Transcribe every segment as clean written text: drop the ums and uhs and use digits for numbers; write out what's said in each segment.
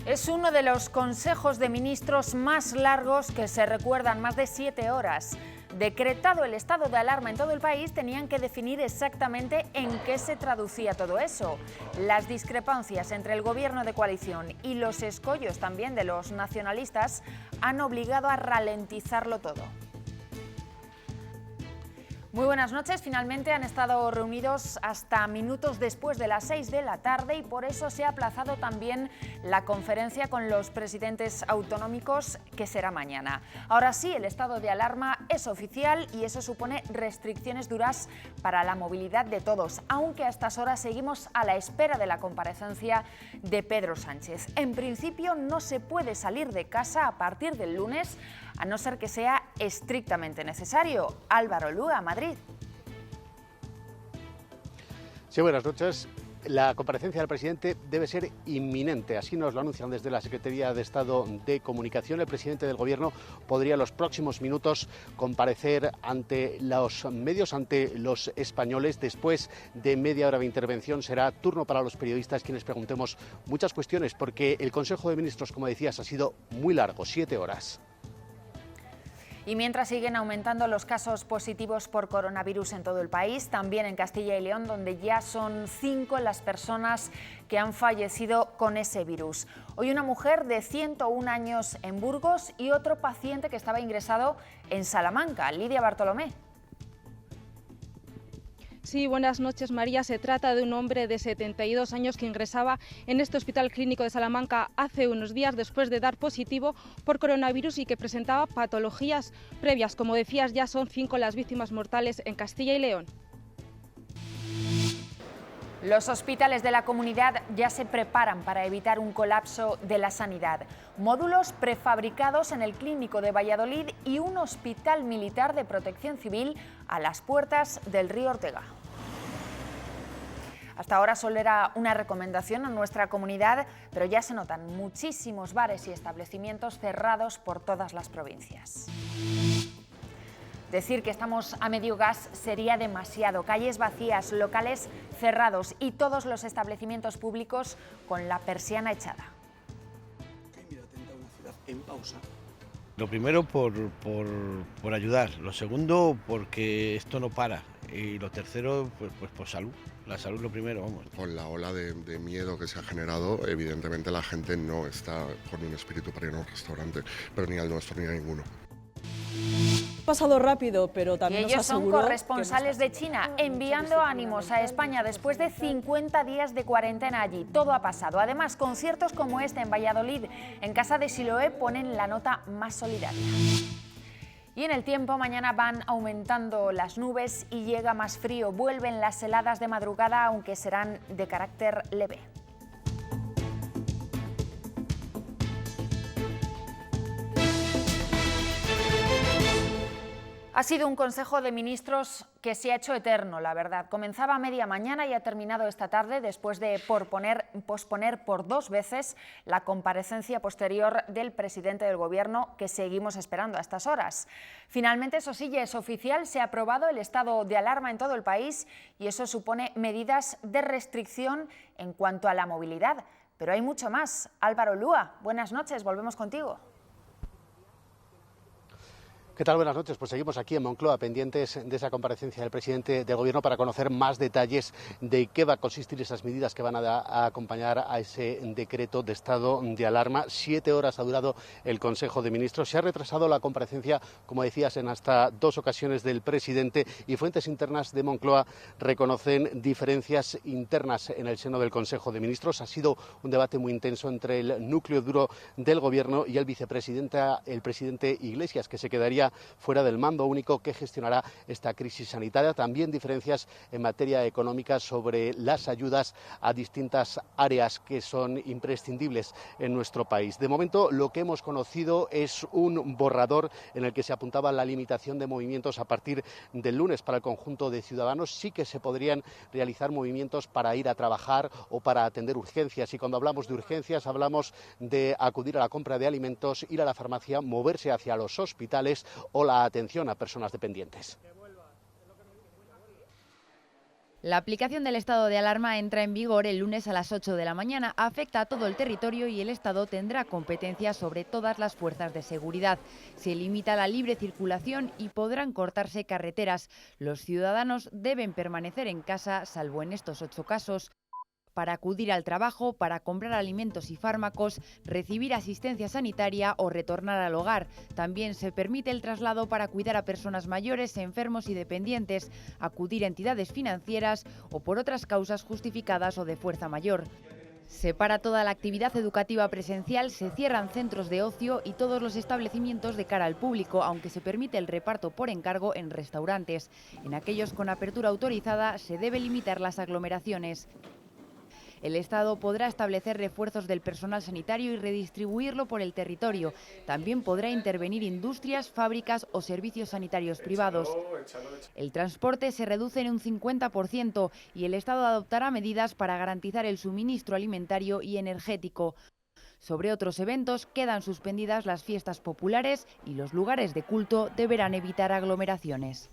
Es uno de los consejos de ministros más largos que se recuerdan, más de 7 horas. Decretado el estado de alarma en todo el país, tenían que definir exactamente en qué se traducía todo eso. Las discrepancias entre el gobierno de coalición y los escollos también de los nacionalistas han obligado a ralentizarlo todo. Muy buenas noches. Finalmente han estado reunidos hasta minutos después de las 6 de la tarde y por eso se ha aplazado también la conferencia con los presidentes autonómicos, que será mañana. Ahora sí, el estado de alarma es oficial y eso supone restricciones duras para la movilidad de todos, aunque a estas horas seguimos a la espera de la comparecencia de Pedro Sánchez. En principio no se puede salir de casa a partir del lunes, a no ser que sea estrictamente necesario. Álvaro Lúa, Madrid. Sí, buenas noches. La comparecencia del presidente debe ser inminente, así nos lo anuncian desde la Secretaría de Estado de Comunicación. El presidente del Gobierno podría en los próximos minutos comparecer ante los medios, ante los españoles. Después de media hora de intervención será turno para los periodistas, quienes preguntemos muchas cuestiones, porque el Consejo de Ministros, como decías, ha sido muy largo, 7 horas. Y mientras siguen aumentando los casos positivos por coronavirus en todo el país, también en Castilla y León, donde ya son 5 las personas que han fallecido con ese virus. Hoy una mujer de 101 años en Burgos y otro paciente que estaba ingresado en Salamanca. Lidia Bartolomé. Sí, buenas noches, María. Se trata de un hombre de 72 años que ingresaba en este Hospital Clínico de Salamanca hace unos días después de dar positivo por coronavirus y que presentaba patologías previas. Como decías, ya son 5 las víctimas mortales en Castilla y León. Los hospitales de la comunidad ya se preparan para evitar un colapso de la sanidad. Módulos prefabricados en el Clínico de Valladolid y un hospital militar de protección civil a las puertas del río Ortega. Hasta ahora solo era una recomendación en nuestra comunidad, pero ya se notan muchísimos bares y establecimientos cerrados por todas las provincias. Decir que estamos a medio gas sería demasiado. Calles vacías, locales cerrados y todos los establecimientos públicos con la persiana echada. Una ciudad en pausa. Lo primero por ayudar, lo segundo porque esto no para y lo tercero pues por salud. La salud lo primero, vamos. Con la ola de miedo que se ha generado, evidentemente la gente no está con un espíritu para ir a un restaurante, pero ni al nuestro ni a ninguno. Ha pasado rápido, pero también ellos son corresponsales de China, enviando ánimos a España después de 50 días de cuarentena allí. Todo ha pasado. Además, conciertos como este en Valladolid, en Casa de Siloé, ponen la nota más solidaria. Y en el tiempo, mañana van aumentando las nubes y llega más frío. Vuelven las heladas de madrugada, aunque serán de carácter leve. Ha sido un Consejo de Ministros que se ha hecho eterno, la verdad. Comenzaba a media mañana y ha terminado esta tarde después de posponer por 2 veces la comparecencia posterior del presidente del Gobierno, que seguimos esperando a estas horas. Finalmente, eso sí, ya es oficial, se ha aprobado el estado de alarma en todo el país y eso supone medidas de restricción en cuanto a la movilidad. Pero hay mucho más. Álvaro Lúa, buenas noches, volvemos contigo. ¿Qué tal? Buenas noches. Pues seguimos aquí en Moncloa pendientes de esa comparecencia del presidente del Gobierno para conocer más detalles de qué va a consistir esas medidas que van a acompañar a ese decreto de estado de alarma. 7 horas ha durado el Consejo de Ministros. Se ha retrasado la comparecencia, como decías, en hasta 2 ocasiones del presidente y fuentes internas de Moncloa reconocen diferencias internas en el seno del Consejo de Ministros. Ha sido un debate muy intenso entre el núcleo duro del Gobierno y el presidente Iglesias, que se quedaría fuera del mando único que gestionará esta crisis sanitaria. También diferencias en materia económica sobre las ayudas a distintas áreas que son imprescindibles en nuestro país. De momento, lo que hemos conocido es un borrador en el que se apuntaba la limitación de movimientos a partir del lunes para el conjunto de ciudadanos. Sí que se podrían realizar movimientos para ir a trabajar o para atender urgencias. Y cuando hablamos de urgencias, hablamos de acudir a la compra de alimentos, ir a la farmacia, moverse hacia los hospitales o la atención a personas dependientes. La aplicación del estado de alarma entra en vigor el lunes a las 8 de la mañana, afecta a todo el territorio y el Estado tendrá competencia sobre todas las fuerzas de seguridad. Se limita la libre circulación y podrán cortarse carreteras. Los ciudadanos deben permanecer en casa, salvo en estos 8 casos. Para acudir al trabajo, para comprar alimentos y fármacos, recibir asistencia sanitaria o retornar al hogar. También se permite el traslado para cuidar a personas mayores, enfermos y dependientes, acudir a entidades financieras o por otras causas justificadas o de fuerza mayor. Se para toda la actividad educativa presencial, se cierran centros de ocio y todos los establecimientos de cara al público, aunque se permite el reparto por encargo en restaurantes. En aquellos con apertura autorizada se debe limitar las aglomeraciones. El Estado podrá establecer refuerzos del personal sanitario y redistribuirlo por el territorio. También podrá intervenir industrias, fábricas o servicios sanitarios privados. El transporte se reduce en un 50% y el Estado adoptará medidas para garantizar el suministro alimentario y energético. Sobre otros eventos quedan suspendidas las fiestas populares y los lugares de culto deberán evitar aglomeraciones.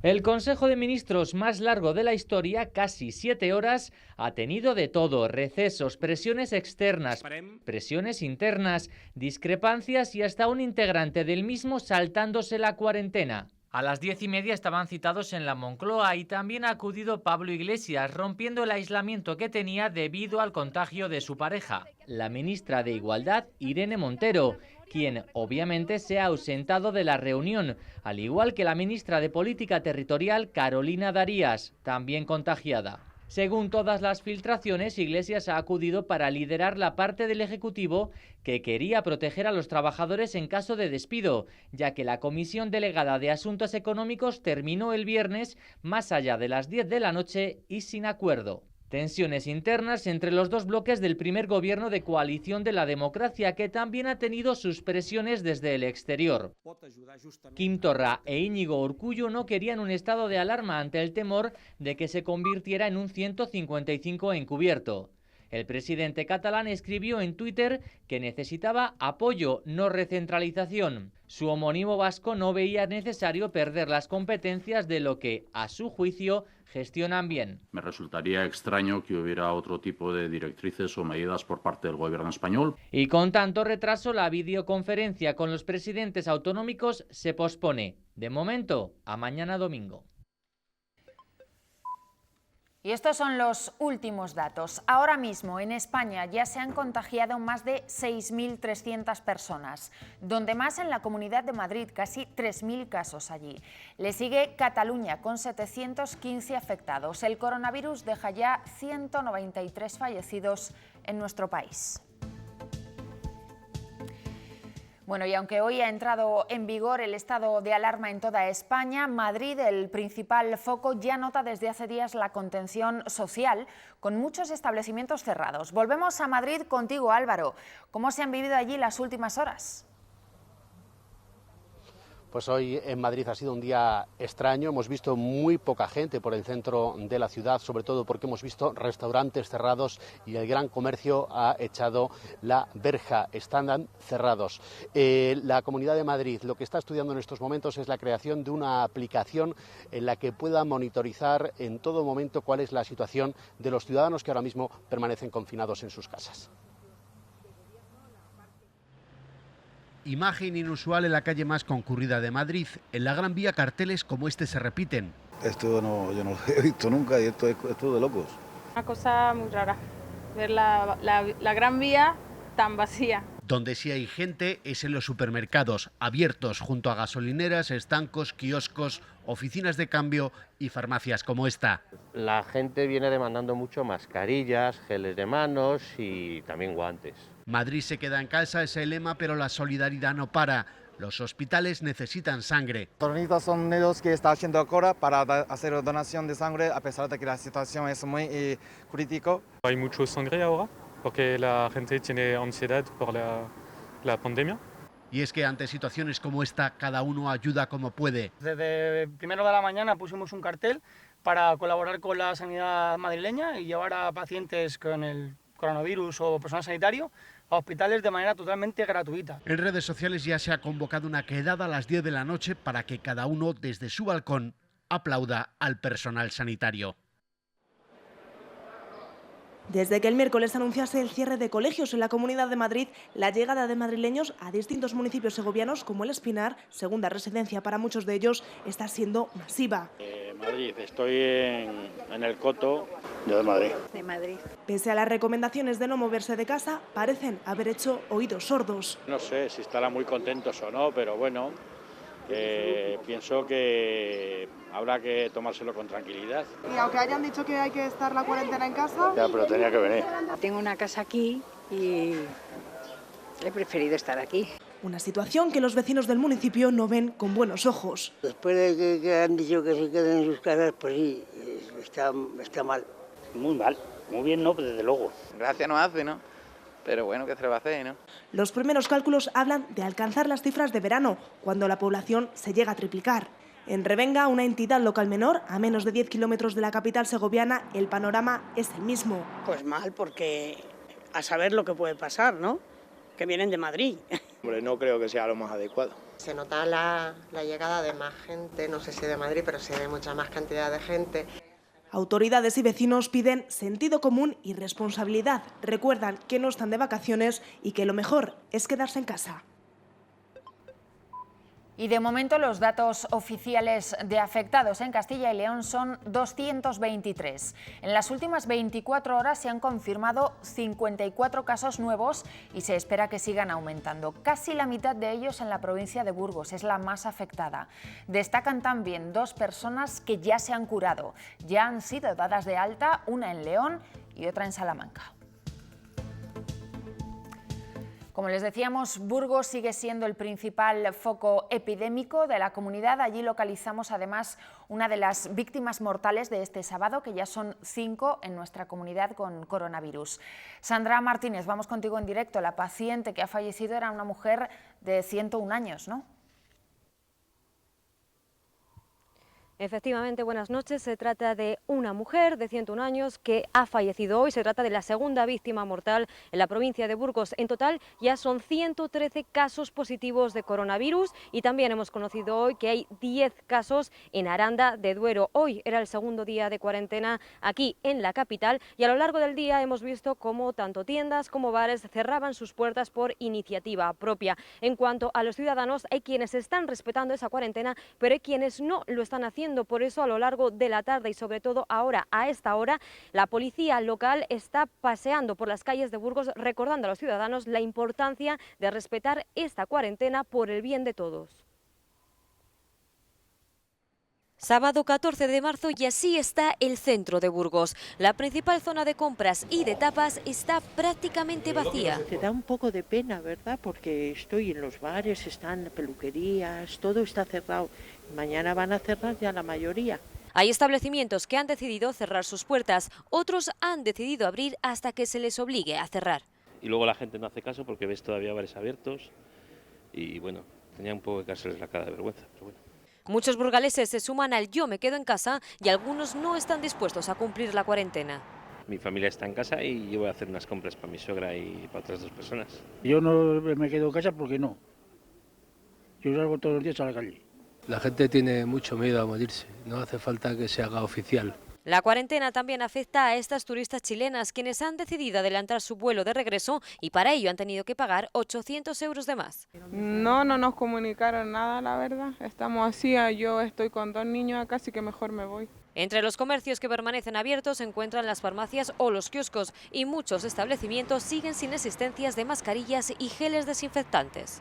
El Consejo de Ministros más largo de la historia, casi 7 horas, ha tenido de todo: recesos, presiones externas, presiones internas, discrepancias y hasta un integrante del mismo saltándose la cuarentena. A las 10:30 estaban citados en la Moncloa y también ha acudido Pablo Iglesias, rompiendo el aislamiento que tenía debido al contagio de su pareja, la ministra de Igualdad, Irene Montero, quien obviamente se ha ausentado de la reunión, al igual que la ministra de Política Territorial, Carolina Darias, también contagiada. Según todas las filtraciones, Iglesias ha acudido para liderar la parte del Ejecutivo que quería proteger a los trabajadores en caso de despido, ya que la Comisión Delegada de Asuntos Económicos terminó el viernes más allá de las 10 de la noche y sin acuerdo. Tensiones internas entre los dos bloques del primer gobierno de coalición de la democracia, que también ha tenido sus presiones desde el exterior. Quim Torra e Íñigo Urkullu no querían un estado de alarma ante el temor de que se convirtiera en un 155 encubierto. El presidente catalán escribió en Twitter que necesitaba apoyo, no recentralización. Su homónimo vasco no veía necesario perder las competencias de lo que, a su juicio, gestionan bien. Me resultaría extraño que hubiera otro tipo de directrices o medidas por parte del gobierno español. Y con tanto retraso, la videoconferencia con los presidentes autonómicos se pospone, de momento, a mañana domingo. Y estos son los últimos datos. Ahora mismo en España ya se han contagiado más de 6.300 personas, donde más en la Comunidad de Madrid, casi 3.000 casos allí. Le sigue Cataluña con 715 afectados. El coronavirus deja ya 193 fallecidos en nuestro país. Bueno, y aunque hoy ha entrado en vigor el estado de alarma en toda España, Madrid, el principal foco, ya nota desde hace días la contención social, con muchos establecimientos cerrados. Volvemos a Madrid contigo, Álvaro. ¿Cómo se han vivido allí las últimas horas? Pues hoy en Madrid ha sido un día extraño, hemos visto muy poca gente por el centro de la ciudad, sobre todo porque hemos visto restaurantes cerrados y el gran comercio ha echado la verja, están cerrados. La Comunidad de Madrid lo que está estudiando en estos momentos es la creación de una aplicación en la que pueda monitorizar en todo momento cuál es la situación de los ciudadanos que ahora mismo permanecen confinados en sus casas. Imagen inusual en la calle más concurrida de Madrid. En la Gran Vía carteles como este se repiten. Esto no, yo no lo he visto nunca y esto es de locos. Una cosa muy rara, ver la Gran Vía tan vacía. Donde sí hay gente es en los supermercados, abiertos junto a gasolineras, estancos, kioscos, oficinas de cambio y farmacias como esta. La gente viene demandando mucho mascarillas, geles de manos y también guantes. Madrid se queda en casa es el lema, pero la solidaridad no para. Los hospitales necesitan sangre. Los son los que están haciendo ahora para hacer donación de sangre, a pesar de que la situación es muy crítica. Hay mucho sangre ahora, porque la gente tiene ansiedad por la pandemia. Y es que ante situaciones como esta, cada uno ayuda como puede. Desde primero de la mañana pusimos un cartel para colaborar con la sanidad madrileña y llevar a pacientes con el coronavirus o personal sanitario a hospitales de manera totalmente gratuita. En redes sociales ya se ha convocado una quedada a las 10 de la noche para que cada uno desde su balcón aplauda al personal sanitario. Desde que el miércoles anunciase el cierre de colegios en la Comunidad de Madrid, la llegada de madrileños a distintos municipios segovianos como El Espinar, segunda residencia para muchos de ellos, está siendo masiva. Madrid, estoy en el Coto. Yo de Madrid. De Madrid. Pese a las recomendaciones de no moverse de casa, parecen haber hecho oídos sordos. No sé si estarán muy contentos o no, pero bueno, pienso que habrá que tomárselo con tranquilidad. Y aunque hayan dicho que hay que estar la cuarentena en casa... Ya, pero tenía que venir. Tengo una casa aquí y he preferido estar aquí. Una situación que los vecinos del municipio no ven con buenos ojos. Después de que han dicho que se queden en sus casas, pues sí, está mal. Muy mal, muy bien no, desde luego. Gracia no hace, ¿no? Pero bueno, ¿qué se le va a hacer, no? Los primeros cálculos hablan de alcanzar las cifras de verano, cuando la población se llega a triplicar. En Revenga, una entidad local menor, a menos de 10 kilómetros de la capital segoviana, el panorama es el mismo. Pues mal, porque a saber lo que puede pasar, ¿no? Que vienen de Madrid. Hombre, no creo que sea lo más adecuado. Se nota la llegada de más gente, no sé si de Madrid, pero sí de mucha más cantidad de gente. Autoridades y vecinos piden sentido común y responsabilidad. Recuerdan que no están de vacaciones y que lo mejor es quedarse en casa. Y de momento los datos oficiales de afectados en Castilla y León son 223. En las últimas 24 horas se han confirmado 54 casos nuevos y se espera que sigan aumentando. Casi la mitad de ellos en la provincia de Burgos, es la más afectada. Destacan también 2 personas que ya se han curado. Ya han sido dadas de alta, una en León y otra en Salamanca. Como les decíamos, Burgos sigue siendo el principal foco epidémico de la comunidad. Allí localizamos además una de las víctimas mortales de este sábado, que ya son 5 en nuestra comunidad con coronavirus. Sandra Martínez, vamos contigo en directo. La paciente que ha fallecido era una mujer de 101 años, ¿no? Efectivamente, buenas noches. Se trata de una mujer de 101 años que ha fallecido hoy. Se trata de la segunda víctima mortal en la provincia de Burgos. En total ya son 113 casos positivos de coronavirus y también hemos conocido hoy que hay 10 casos en Aranda de Duero. Hoy era el segundo día de cuarentena aquí en la capital y a lo largo del día hemos visto cómo tanto tiendas como bares cerraban sus puertas por iniciativa propia. En cuanto a los ciudadanos, hay quienes están respetando esa cuarentena, pero hay quienes no lo están haciendo. Por eso, a lo largo de la tarde y sobre todo ahora, a esta hora, la policía local está paseando por las calles de Burgos recordando a los ciudadanos la importancia de respetar esta cuarentena por el bien de todos. Sábado 14 de marzo y así está el centro de Burgos. La principal zona de compras y de tapas está prácticamente vacía. Te da un poco de pena, ¿verdad? Porque estoy en los bares, están peluquerías, todo está cerrado. Mañana van a cerrar ya la mayoría. Hay establecimientos que han decidido cerrar sus puertas, otros han decidido abrir hasta que se les obligue a cerrar. Y luego la gente no hace caso porque ves todavía bares abiertos y bueno, tenía un poco que cárseles la cara de vergüenza, pero bueno. Muchos burgaleses se suman al yo me quedo en casa y algunos no están dispuestos a cumplir la cuarentena. Mi familia está en casa y yo voy a hacer unas compras para mi suegra y para otras 2 personas. Yo no me quedo en casa porque no. Yo salgo todos los días a la calle. La gente tiene mucho miedo a morirse, no hace falta que se haga oficial. La cuarentena también afecta a estas turistas chilenas, quienes han decidido adelantar su vuelo de regreso y para ello han tenido que pagar 800 euros de más. No nos comunicaron nada, la verdad. Estamos así, yo estoy con 2 niños acá, así que mejor me voy. Entre los comercios que permanecen abiertos se encuentran las farmacias o los kioscos y muchos establecimientos siguen sin existencias de mascarillas y geles desinfectantes.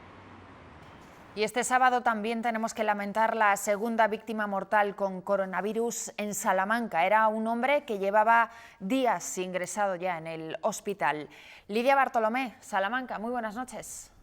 Y este sábado también tenemos que lamentar la segunda víctima mortal con coronavirus en Salamanca. Era un hombre que llevaba días ingresado ya en el hospital. Lidia Bartolomé, Salamanca, muy buenas noches.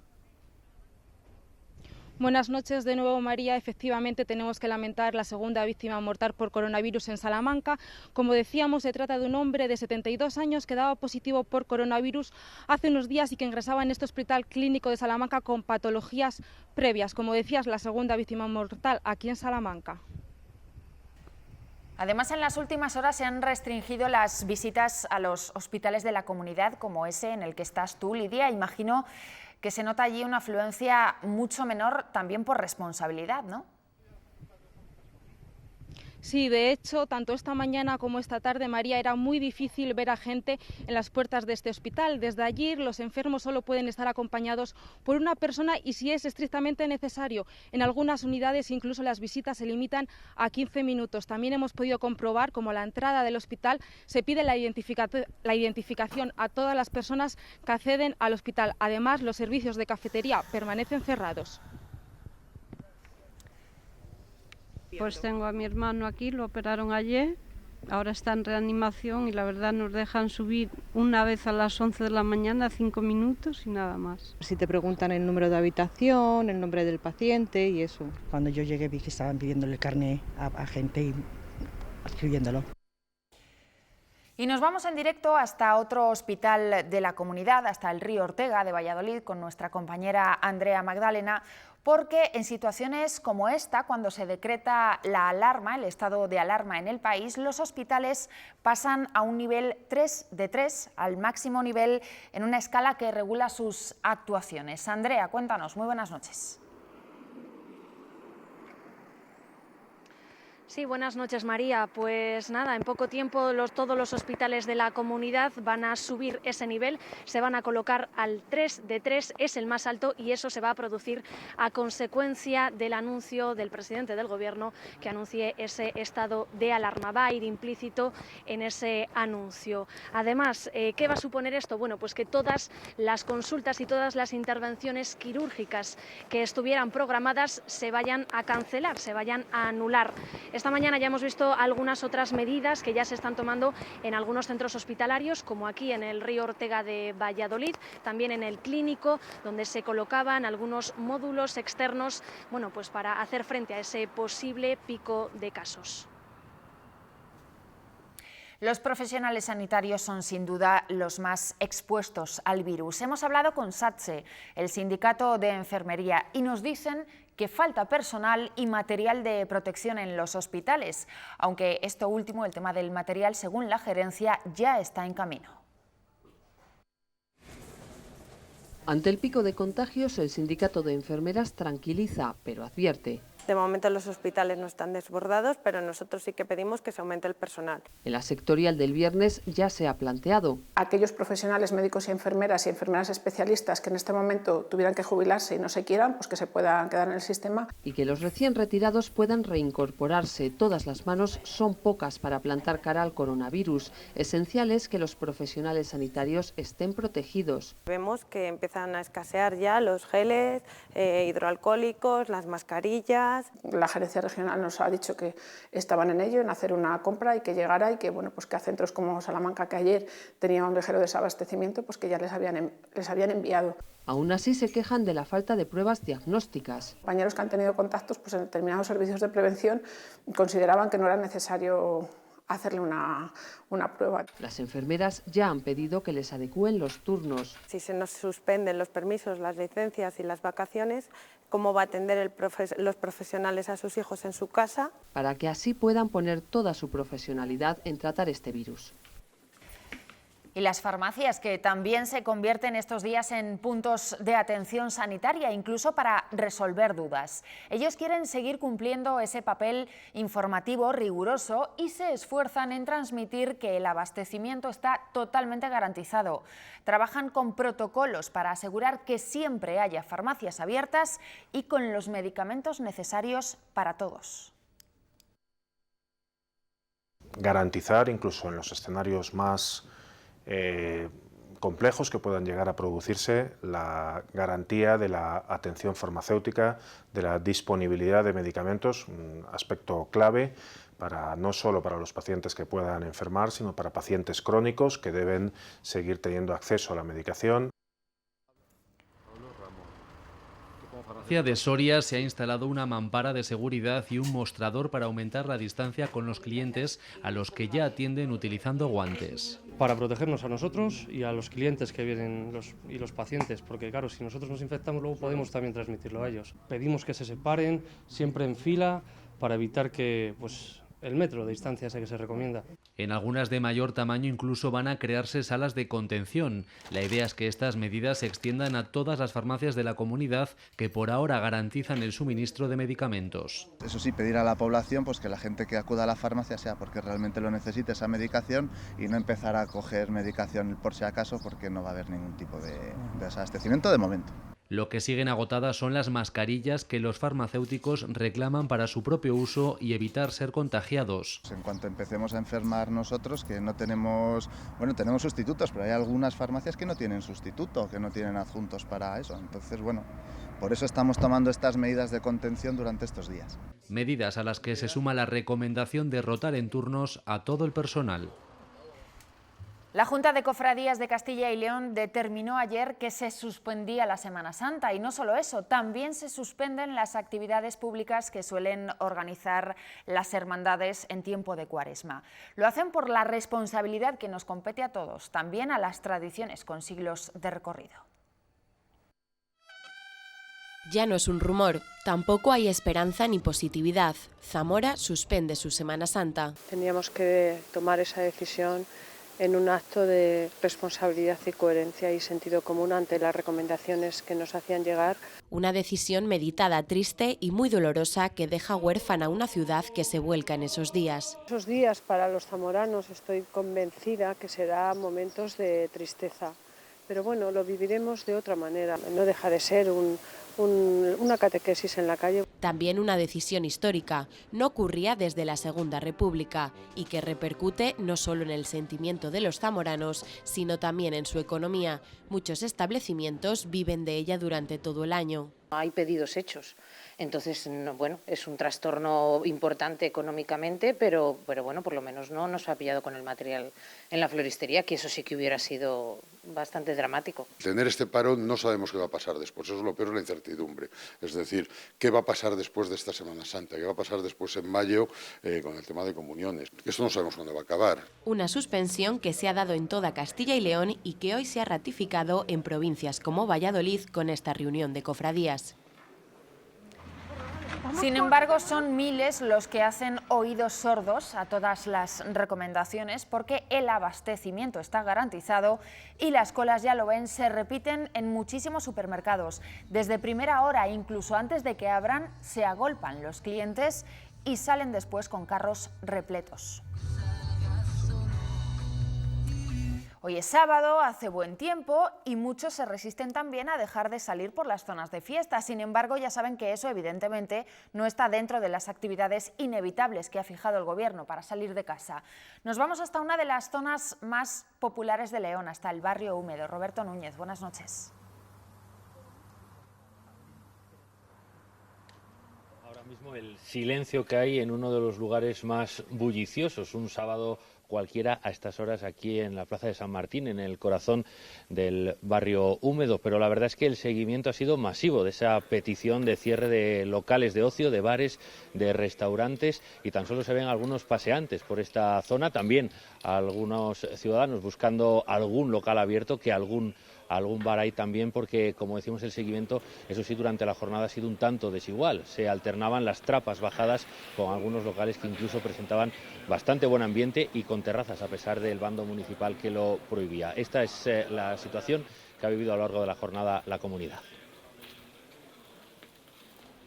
Buenas noches de nuevo, María. Efectivamente tenemos que lamentar la segunda víctima mortal por coronavirus en Salamanca. Como decíamos, se trata de un hombre de 72 años que daba positivo por coronavirus hace unos días y que ingresaba en este hospital clínico de Salamanca con patologías previas. Como decías, la segunda víctima mortal aquí en Salamanca. Además, en las últimas horas se han restringido las visitas a los hospitales de la comunidad, como ese en el que estás tú, Lidia. Imagino que se nota allí una afluencia mucho menor también por responsabilidad, ¿no? Sí, de hecho, tanto esta mañana como esta tarde, María, era muy difícil ver a gente en las puertas de este hospital. Desde allí, los enfermos solo pueden estar acompañados por una persona y, si es estrictamente necesario, en algunas unidades incluso las visitas se limitan a 15 minutos. También hemos podido comprobar cómo a la entrada del hospital se pide la identificación a todas las personas que acceden al hospital. Además, los servicios de cafetería permanecen cerrados. Pues tengo a mi hermano aquí, lo operaron ayer, ahora está en reanimación y la verdad nos dejan subir una vez a las 11 de la mañana, 5 minutos y nada más. Si te preguntan el número de habitación, el nombre del paciente y eso. Cuando yo llegué vi que estaban pidiéndole carné a gente y escribiéndolo. Y nos vamos en directo hasta otro hospital de la comunidad, hasta el Río Ortega de Valladolid, con nuestra compañera Andrea Magdalena, porque en situaciones como esta, cuando se decreta la alarma, el estado de alarma en el país, los hospitales pasan a un nivel 3 de 3, al máximo nivel en una escala que regula sus actuaciones. Andrea, cuéntanos, muy buenas noches. Sí, buenas noches, María. Pues nada, en poco tiempo todos los hospitales de la comunidad van a subir ese nivel, se van a colocar al 3 de 3, es el más alto, y eso se va a producir a consecuencia del anuncio del presidente del Gobierno que anuncie ese estado de alarma. Va a ir implícito en ese anuncio. Además, ¿qué va a suponer esto? Bueno, pues que todas las consultas y todas las intervenciones quirúrgicas que estuvieran programadas se vayan a cancelar, se vayan a anular. Esta mañana ya hemos visto algunas otras medidas que ya se están tomando en algunos centros hospitalarios, como aquí en el Río Ortega de Valladolid, también en el Clínico, donde se colocaban algunos módulos externos, bueno, pues para hacer frente a ese posible pico de casos. Los profesionales sanitarios son sin duda los más expuestos al virus. Hemos hablado con SATSE, el sindicato de enfermería, y nos dicen que falta personal y material de protección en los hospitales, aunque esto último, el tema del material, según la gerencia, ya está en camino. Ante el pico de contagios, el sindicato de enfermeras tranquiliza, pero advierte. De momento los hospitales no están desbordados, pero nosotros sí que pedimos que se aumente el personal. En la sectorial del viernes ya se ha planteado. Aquellos profesionales médicos y enfermeras especialistas que en este momento tuvieran que jubilarse y no se quieran, pues que se puedan quedar en el sistema. Y que los recién retirados puedan reincorporarse. Todas las manos son pocas para plantar cara al coronavirus. Esencial es que los profesionales sanitarios estén protegidos. Vemos que empiezan a escasear ya los geles hidroalcohólicos, las mascarillas. La gerencia regional nos ha dicho que estaban en ello, en hacer una compra y que llegara, y que, bueno, pues que a centros como Salamanca, que ayer tenía un ligero desabastecimiento, pues que ya les habían enviado. Aún así se quejan de la falta de pruebas diagnósticas. Compañeros que han tenido contactos pues, en determinados servicios de prevención consideraban que no era necesario hacerle una prueba. Las enfermeras ya han pedido que les adecúen los turnos. Si se nos suspenden los permisos, las licencias y las vacaciones, ¿cómo va a atender los profesionales a sus hijos en su casa? Para que así puedan poner toda su profesionalidad en tratar este virus. Y las farmacias, que también se convierten estos días en puntos de atención sanitaria, incluso para resolver dudas. Ellos quieren seguir cumpliendo ese papel informativo riguroso y se esfuerzan en transmitir que el abastecimiento está totalmente garantizado. Trabajan con protocolos para asegurar que siempre haya farmacias abiertas y con los medicamentos necesarios para todos. Garantizar, incluso en los escenarios más complejos que puedan llegar a producirse, la garantía de la atención farmacéutica, de la disponibilidad de medicamentos, un aspecto clave no solo para los pacientes que puedan enfermar, sino para pacientes crónicos que deben seguir teniendo acceso a la medicación. De Soria se ha instalado una mampara de seguridad y un mostrador para aumentar la distancia con los clientes, a los que ya atienden utilizando guantes. Para protegernos a nosotros y a los clientes que vienen y los pacientes, porque claro, si nosotros nos infectamos luego podemos también transmitirlo a ellos. Pedimos que se separen siempre en fila para evitar que el metro de distancia ese que se recomienda. En algunas de mayor tamaño incluso van a crearse salas de contención. La idea es que estas medidas se extiendan a todas las farmacias de la comunidad que por ahora garantizan el suministro de medicamentos. Eso sí, pedir a la población pues que la gente que acuda a la farmacia sea porque realmente lo necesite esa medicación y no empezar a coger medicación por si acaso, porque no va a haber ningún tipo de desabastecimiento de momento. Lo que siguen agotadas son las mascarillas que los farmacéuticos reclaman para su propio uso y evitar ser contagiados. En cuanto empecemos a enfermar nosotros, que no tenemos, bueno, tenemos sustitutos, pero hay algunas farmacias que no tienen sustituto, que no tienen adjuntos para eso. Entonces, bueno, por eso estamos tomando estas medidas de contención durante estos días. Medidas a las que se suma la recomendación de rotar en turnos a todo el personal. La Junta de Cofradías de Castilla y León determinó ayer que se suspendía la Semana Santa y no solo eso, también se suspenden las actividades públicas que suelen organizar las hermandades en tiempo de Cuaresma. Lo hacen por la responsabilidad que nos compete a todos, también a las tradiciones con siglos de recorrido. Ya no es un rumor, tampoco hay esperanza ni positividad. Zamora suspende su Semana Santa. Teníamos que tomar esa decisión en un acto de responsabilidad y coherencia y sentido común ante las recomendaciones que nos hacían llegar. Una decisión meditada, triste y muy dolorosa que deja huérfana una ciudad que se vuelca en esos días. Esos días para los zamoranos estoy convencida que serán momentos de tristeza, pero bueno, lo viviremos de otra manera. No deja de ser una catequesis en la calle. También una decisión histórica, no ocurría desde la Segunda República y que repercute no solo en el sentimiento de los zamoranos, sino también en su economía. Muchos establecimientos viven de ella durante todo el año. Hay pedidos hechos, entonces bueno, es un trastorno importante económicamente, pero bueno, por lo menos no nos ha pillado con el material en la floristería, que eso sí que hubiera sido bastante dramático. Tener este paro no sabemos qué va a pasar después, eso es lo peor, es la incertidumbre. Es decir, qué va a pasar después de esta Semana Santa, qué va a pasar después en mayo con el tema de comuniones. Esto no sabemos cuándo va a acabar. Una suspensión que se ha dado en toda Castilla y León y que hoy se ha ratificado en provincias como Valladolid con esta reunión de cofradías. Sin embargo, son miles los que hacen oídos sordos a todas las recomendaciones porque el abastecimiento está garantizado y las colas, ya lo ven, se repiten en muchísimos supermercados. Desde primera hora, incluso antes de que abran, se agolpan los clientes y salen después con carros repletos. Hoy es sábado, hace buen tiempo y muchos se resisten también a dejar de salir por las zonas de fiesta. Sin embargo, ya saben que eso evidentemente no está dentro de las actividades inevitables que ha fijado el Gobierno para salir de casa. Nos vamos hasta una de las zonas más populares de León, hasta el barrio húmedo. Roberto Núñez, buenas noches. Ahora mismo el silencio que hay en uno de los lugares más bulliciosos, un sábado cualquiera a estas horas aquí en la Plaza de San Martín, en el corazón del barrio húmedo, pero la verdad es que el seguimiento ha sido masivo de esa petición de cierre de locales de ocio, de bares, de restaurantes, y tan solo se ven algunos paseantes por esta zona, también algunos ciudadanos buscando algún local abierto, que algún bar hay también, porque como decimos el seguimiento, eso sí, durante la jornada ha sido un tanto desigual. Se alternaban las trapas bajadas con algunos locales que incluso presentaban bastante buen ambiente y con terrazas, a pesar del bando municipal que lo prohibía. Esta es la situación que ha vivido a lo largo de la jornada la comunidad.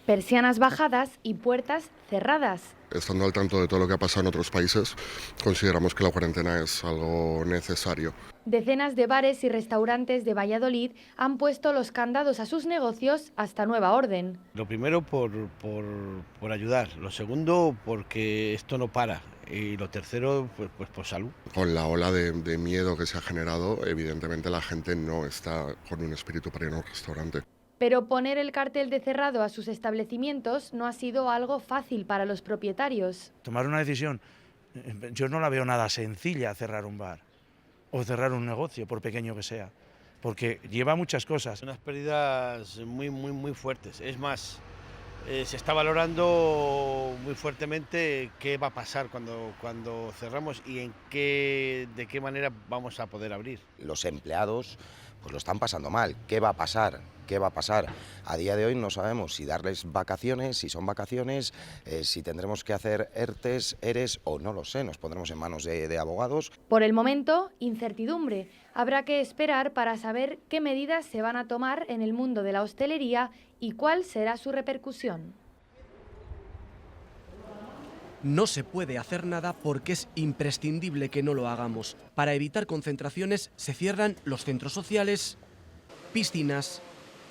Persianas bajadas y puertas cerradas. Estando al tanto de todo lo que ha pasado en otros países, consideramos que la cuarentena es algo necesario. Decenas de bares y restaurantes de Valladolid han puesto los candados a sus negocios hasta nueva orden. Lo primero por ayudar, lo segundo porque esto no para y lo tercero pues por salud. Con la ola de miedo que se ha generado, evidentemente la gente no está con un espíritu para ir a un restaurante. Pero poner el cartel de cerrado a sus establecimientos no ha sido algo fácil para los propietarios. Tomar una decisión, yo no la veo nada sencilla, cerrar un bar o cerrar un negocio, por pequeño que sea, porque lleva muchas cosas. Unas pérdidas muy fuertes. Es más, se está valorando muy fuertemente qué va a pasar cuando cerramos y de qué manera vamos a poder abrir. Los empleados pues lo están pasando mal. ¿Qué va a pasar? ¿Qué va a pasar? A día de hoy no sabemos si darles vacaciones, si son vacaciones, si tendremos que hacer ERES o no lo sé, nos pondremos en manos de abogados. Por el momento, incertidumbre. Habrá que esperar para saber qué medidas se van a tomar en el mundo de la hostelería y cuál será su repercusión. No se puede hacer nada porque es imprescindible que no lo hagamos. Para evitar concentraciones se cierran los centros sociales, piscinas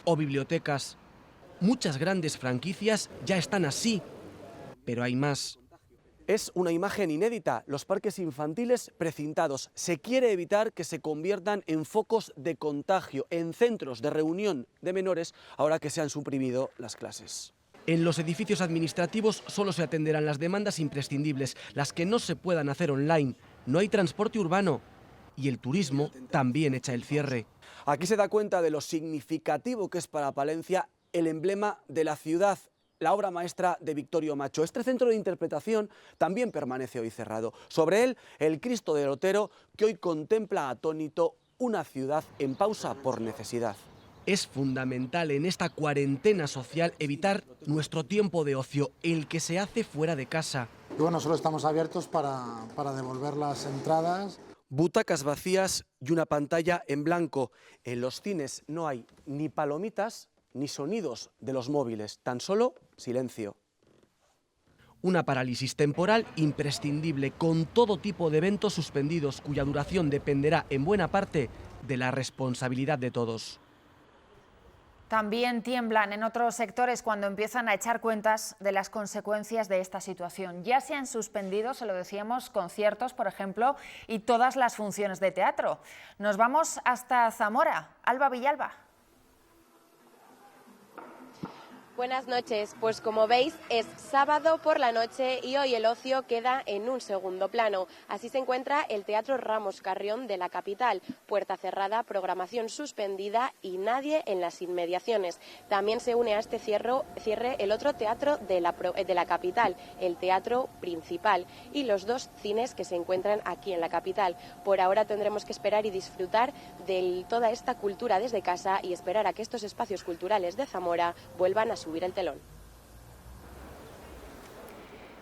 o bibliotecas. Muchas grandes franquicias ya están así, pero hay más. Es una imagen inédita, los parques infantiles precintados. Se quiere evitar que se conviertan en focos de contagio, en centros de reunión de menores, ahora que se han suprimido las clases. En los edificios administrativos solo se atenderán las demandas imprescindibles, las que no se puedan hacer online. No hay transporte urbano y el turismo también echa el cierre. Aquí se da cuenta de lo significativo que es para Palencia el emblema de la ciudad, la obra maestra de Victorio Macho. Este centro de interpretación también permanece hoy cerrado. Sobre él, el Cristo del Otero, que hoy contempla atónito una ciudad en pausa por necesidad. Es fundamental en esta cuarentena social evitar nuestro tiempo de ocio, el que se hace fuera de casa. Y bueno, solo estamos abiertos para devolver las entradas. Butacas vacías y una pantalla en blanco. En los cines no hay ni palomitas ni sonidos de los móviles, tan solo silencio. Una parálisis temporal imprescindible, con todo tipo de eventos suspendidos, cuya duración dependerá en buena parte de la responsabilidad de todos. También tiemblan en otros sectores cuando empiezan a echar cuentas de las consecuencias de esta situación. Ya se han suspendido, se lo decíamos, conciertos, por ejemplo, y todas las funciones de teatro. Nos vamos hasta Zamora. Alba Villalba. Buenas noches, pues como veis es sábado por la noche y hoy el ocio queda en un segundo plano. Así se encuentra el Teatro Ramos Carrión de la capital, puerta cerrada, programación suspendida y nadie en las inmediaciones. También se une a este cierre el otro teatro de la capital, el Teatro Principal, y los dos cines que se encuentran aquí en la capital. Por ahora tendremos que esperar y disfrutar de toda esta cultura desde casa y esperar a que estos espacios culturales de Zamora vuelvan a subir el telón.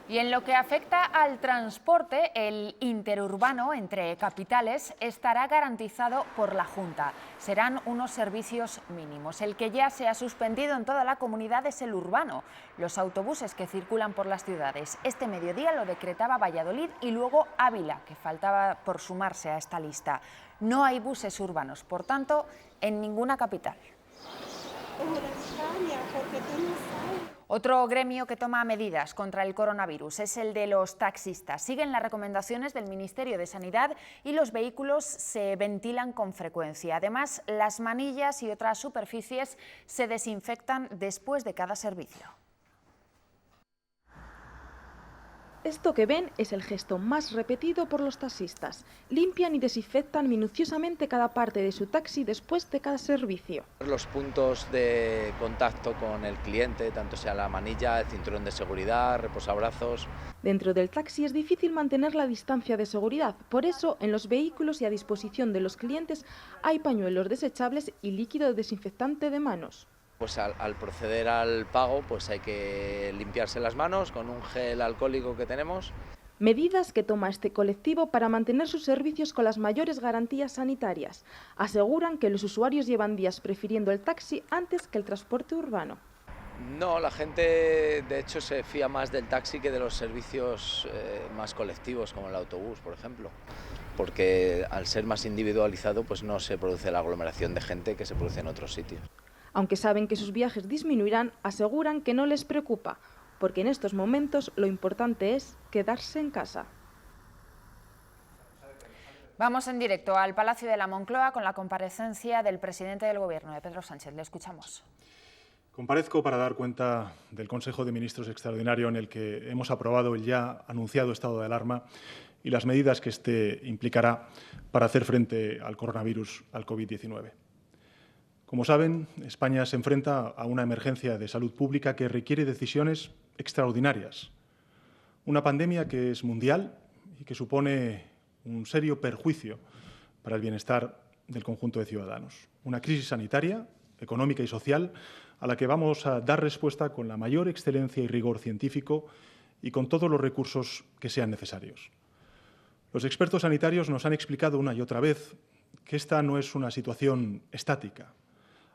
Y en lo que afecta al transporte, el interurbano entre capitales estará garantizado por la Junta. Serán unos servicios mínimos. El que ya se ha suspendido en toda la comunidad es el urbano, los autobuses que circulan por las ciudades. Este mediodía lo decretaba Valladolid y luego Ávila, que faltaba por sumarse a esta lista. No hay buses urbanos, por tanto, en ninguna capital. Otro gremio que toma medidas contra el coronavirus es el de los taxistas. Siguen las recomendaciones del Ministerio de Sanidad y los vehículos se ventilan con frecuencia. Además, las manillas y otras superficies se desinfectan después de cada servicio. Esto que ven es el gesto más repetido por los taxistas. Limpian y desinfectan minuciosamente cada parte de su taxi después de cada servicio. Los puntos de contacto con el cliente, tanto sea la manilla, el cinturón de seguridad, reposabrazos. Dentro del taxi es difícil mantener la distancia de seguridad. Por eso, en los vehículos y a disposición de los clientes hay pañuelos desechables y líquido desinfectante de manos. Pues al proceder al pago pues hay que limpiarse las manos con un gel alcohólico que tenemos. Medidas que toma este colectivo para mantener sus servicios con las mayores garantías sanitarias. Aseguran que los usuarios llevan días prefiriendo el taxi antes que el transporte urbano. No, la gente de hecho se fía más del taxi que de los servicios más colectivos como el autobús, por ejemplo. Porque al ser más individualizado pues no se produce la aglomeración de gente que se produce en otros sitios. Aunque saben que sus viajes disminuirán, aseguran que no les preocupa, porque en estos momentos lo importante es quedarse en casa. Vamos en directo al Palacio de la Moncloa con la comparecencia del presidente del Gobierno, de Pedro Sánchez. Le escuchamos. Comparezco para dar cuenta del Consejo de Ministros extraordinario en el que hemos aprobado el ya anunciado estado de alarma y las medidas que este implicará para hacer frente al coronavirus, al COVID-19. Como saben, España se enfrenta a una emergencia de salud pública que requiere decisiones extraordinarias. Una pandemia que es mundial y que supone un serio perjuicio para el bienestar del conjunto de ciudadanos. Una crisis sanitaria, económica y social a la que vamos a dar respuesta con la mayor excelencia y rigor científico y con todos los recursos que sean necesarios. Los expertos sanitarios nos han explicado una y otra vez que esta no es una situación estática.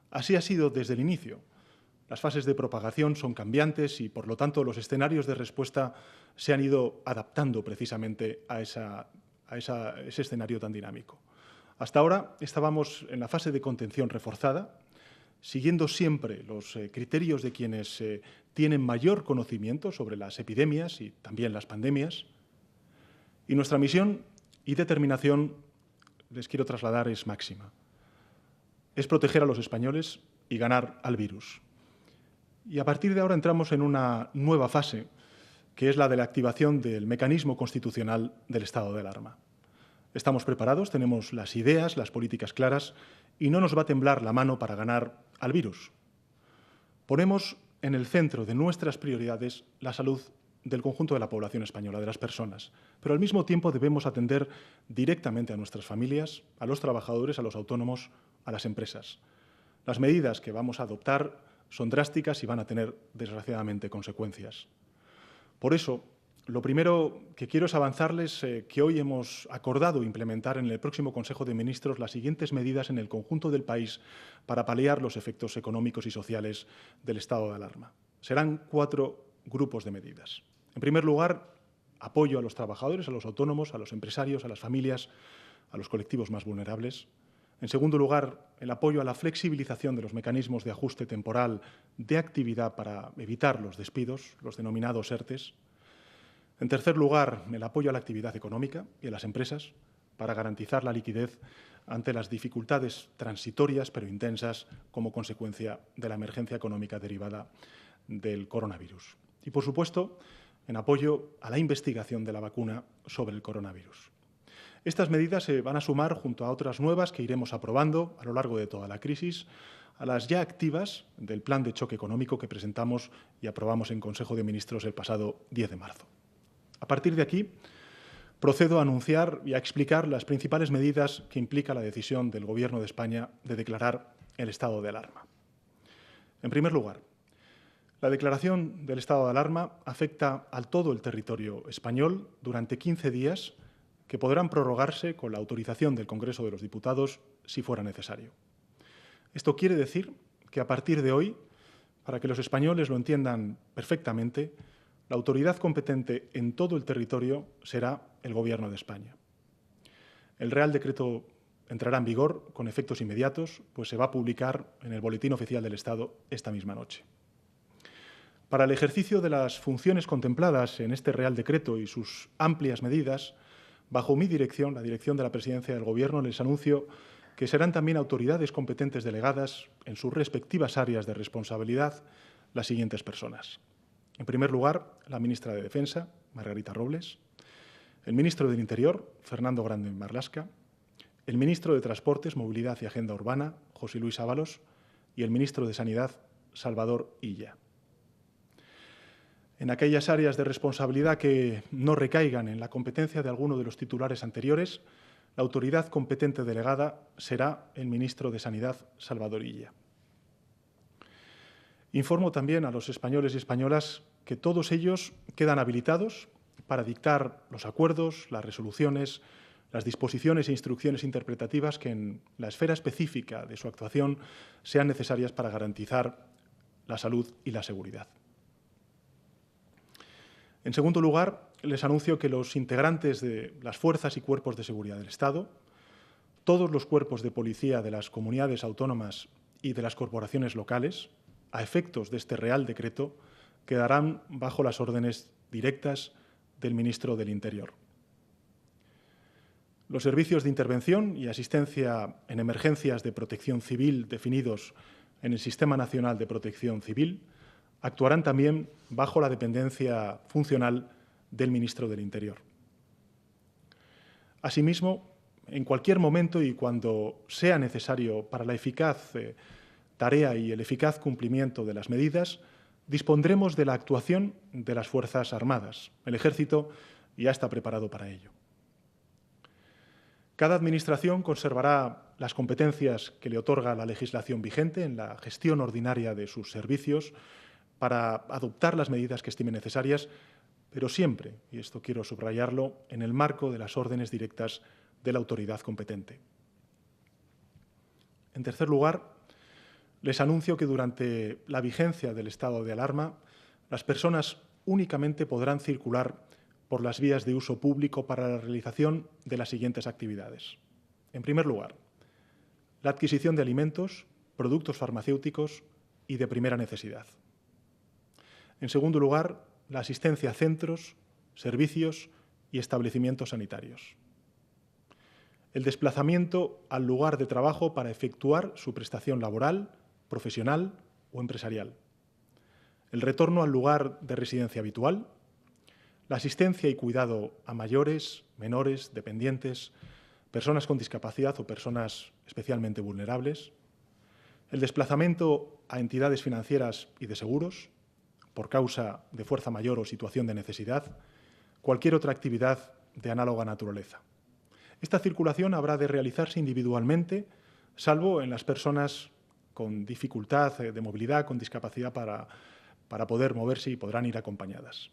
Así ha sido desde el inicio. Las fases de propagación son cambiantes y, por lo tanto, los escenarios de respuesta se han ido adaptando precisamente a ese escenario tan dinámico. Hasta ahora estábamos en la fase de contención reforzada, siguiendo siempre los criterios de quienes tienen mayor conocimiento sobre las epidemias y también las pandemias. Y nuestra misión y determinación, les quiero trasladar, es máxima. Es proteger a los españoles y ganar al virus. Y a partir de ahora entramos en una nueva fase, que es la de la activación del mecanismo constitucional del estado de alarma. Estamos preparados, tenemos las ideas, las políticas claras y no nos va a temblar la mano para ganar al virus. Ponemos en el centro de nuestras prioridades la salud del conjunto de la población española, de las personas, pero al mismo tiempo debemos atender directamente a nuestras familias, a los trabajadores, a los autónomos, a las empresas. Las medidas que vamos a adoptar son drásticas y van a tener, desgraciadamente, consecuencias. Por eso, lo primero que quiero es avanzarles que hoy hemos acordado implementar en el próximo Consejo de Ministros las siguientes medidas en el conjunto del país para paliar los efectos económicos y sociales del estado de alarma. Serán 4 grupos de medidas. En primer lugar, apoyo a los trabajadores, a los autónomos, a los empresarios, a las familias, a los colectivos más vulnerables. En segundo lugar, el apoyo a la flexibilización de los mecanismos de ajuste temporal de actividad para evitar los despidos, los denominados ERTEs. En tercer lugar, el apoyo a la actividad económica y a las empresas para garantizar la liquidez ante las dificultades transitorias pero intensas como consecuencia de la emergencia económica derivada del coronavirus. Y, por supuesto, en apoyo a la investigación de la vacuna sobre el coronavirus. Estas medidas se van a sumar junto a otras nuevas que iremos aprobando a lo largo de toda la crisis, a las ya activas del Plan de Choque Económico que presentamos y aprobamos en Consejo de Ministros el pasado 10 de marzo. A partir de aquí, procedo a anunciar y a explicar las principales medidas que implica la decisión del Gobierno de España de declarar el estado de alarma. En primer lugar, la declaración del estado de alarma afecta a todo el territorio español durante 15 días que podrán prorrogarse con la autorización del Congreso de los Diputados si fuera necesario. Esto quiere decir que a partir de hoy, para que los españoles lo entiendan perfectamente, la autoridad competente en todo el territorio será el Gobierno de España. El Real Decreto entrará en vigor con efectos inmediatos, pues se va a publicar en el Boletín Oficial del Estado esta misma noche. Para el ejercicio de las funciones contempladas en este Real Decreto y sus amplias medidas, bajo mi dirección, la dirección de la Presidencia del Gobierno, les anuncio que serán también autoridades competentes delegadas en sus respectivas áreas de responsabilidad las siguientes personas. En primer lugar, la ministra de Defensa, Margarita Robles, el ministro del Interior, Fernando Grande Marlaska, el ministro de Transportes, Movilidad y Agenda Urbana, José Luis Ábalos, y el ministro de Sanidad, Salvador Illa. En aquellas áreas de responsabilidad que no recaigan en la competencia de alguno de los titulares anteriores, la autoridad competente delegada será el ministro de Sanidad, Salvador Illa. Informo también a los españoles y españolas que todos ellos quedan habilitados para dictar los acuerdos, las resoluciones, las disposiciones e instrucciones interpretativas que en la esfera específica de su actuación sean necesarias para garantizar la salud y la seguridad. En segundo lugar, les anuncio que los integrantes de las fuerzas y cuerpos de seguridad del Estado, todos los cuerpos de policía de las comunidades autónomas y de las corporaciones locales, a efectos de este Real Decreto, quedarán bajo las órdenes directas del ministro del Interior. Los servicios de intervención y asistencia en emergencias de protección civil definidos en el Sistema Nacional de Protección Civil actuarán también bajo la dependencia funcional del ministro del Interior. Asimismo, en cualquier momento y cuando sea necesario para la eficaz tarea y el eficaz cumplimiento de las medidas, dispondremos de la actuación de las Fuerzas Armadas. El Ejército ya está preparado para ello. Cada administración conservará las competencias que le otorga la legislación vigente en la gestión ordinaria de sus servicios para adoptar las medidas que estime necesarias, pero siempre, y esto quiero subrayarlo, en el marco de las órdenes directas de la autoridad competente. En tercer lugar, les anuncio que durante la vigencia del estado de alarma, las personas únicamente podrán circular por las vías de uso público para la realización de las siguientes actividades. En primer lugar, la adquisición de alimentos, productos farmacéuticos y de primera necesidad. En segundo lugar, la asistencia a centros, servicios y establecimientos sanitarios. El desplazamiento al lugar de trabajo para efectuar su prestación laboral, profesional o empresarial. El retorno al lugar de residencia habitual. La asistencia y cuidado a mayores, menores, dependientes, personas con discapacidad o personas especialmente vulnerables. El desplazamiento a entidades financieras y de seguros, por causa de fuerza mayor o situación de necesidad, cualquier otra actividad de análoga naturaleza. Esta circulación habrá de realizarse individualmente, salvo en las personas con dificultad de movilidad, con discapacidad para poder moverse y podrán ir acompañadas.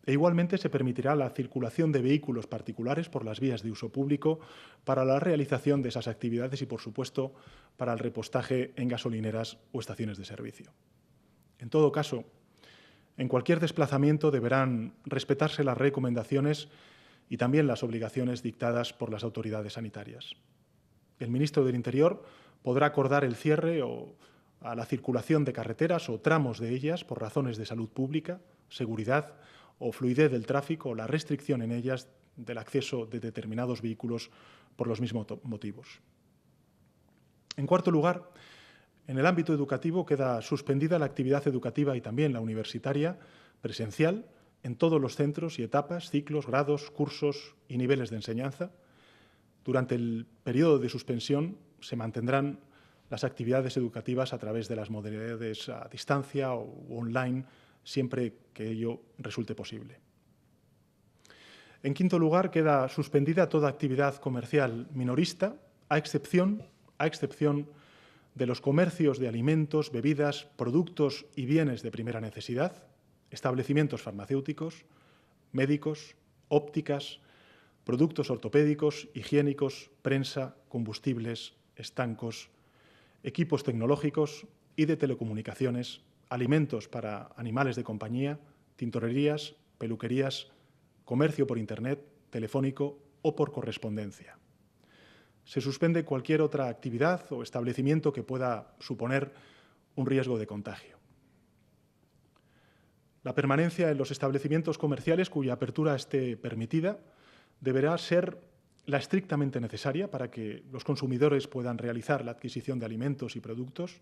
E igualmente se permitirá la circulación de vehículos particulares por las vías de uso público para la realización de esas actividades y, por supuesto, para el repostaje en gasolineras o estaciones de servicio. En todo caso, en cualquier desplazamiento deberán respetarse las recomendaciones y también las obligaciones dictadas por las autoridades sanitarias. El ministro del Interior podrá acordar el cierre a la circulación de carreteras o tramos de ellas por razones de salud pública, seguridad o fluidez del tráfico o la restricción en ellas del acceso de determinados vehículos por los mismos motivos. En cuarto lugar, en el ámbito educativo queda suspendida la actividad educativa y también la universitaria presencial en todos los centros y etapas, ciclos, grados, cursos y niveles de enseñanza. Durante el periodo de suspensión se mantendrán las actividades educativas a través de las modalidades a distancia o online, siempre que ello resulte posible. En quinto lugar, queda suspendida toda actividad comercial minorista, a excepción de los comercios de alimentos, bebidas, productos y bienes de primera necesidad, establecimientos farmacéuticos, médicos, ópticas, productos ortopédicos, higiénicos, prensa, combustibles, estancos, equipos tecnológicos y de telecomunicaciones, alimentos para animales de compañía, tintorerías, peluquerías, comercio por Internet, telefónico o por correspondencia. Se suspende cualquier otra actividad o establecimiento que pueda suponer un riesgo de contagio. La permanencia en los establecimientos comerciales cuya apertura esté permitida deberá ser la estrictamente necesaria para que los consumidores puedan realizar la adquisición de alimentos y productos,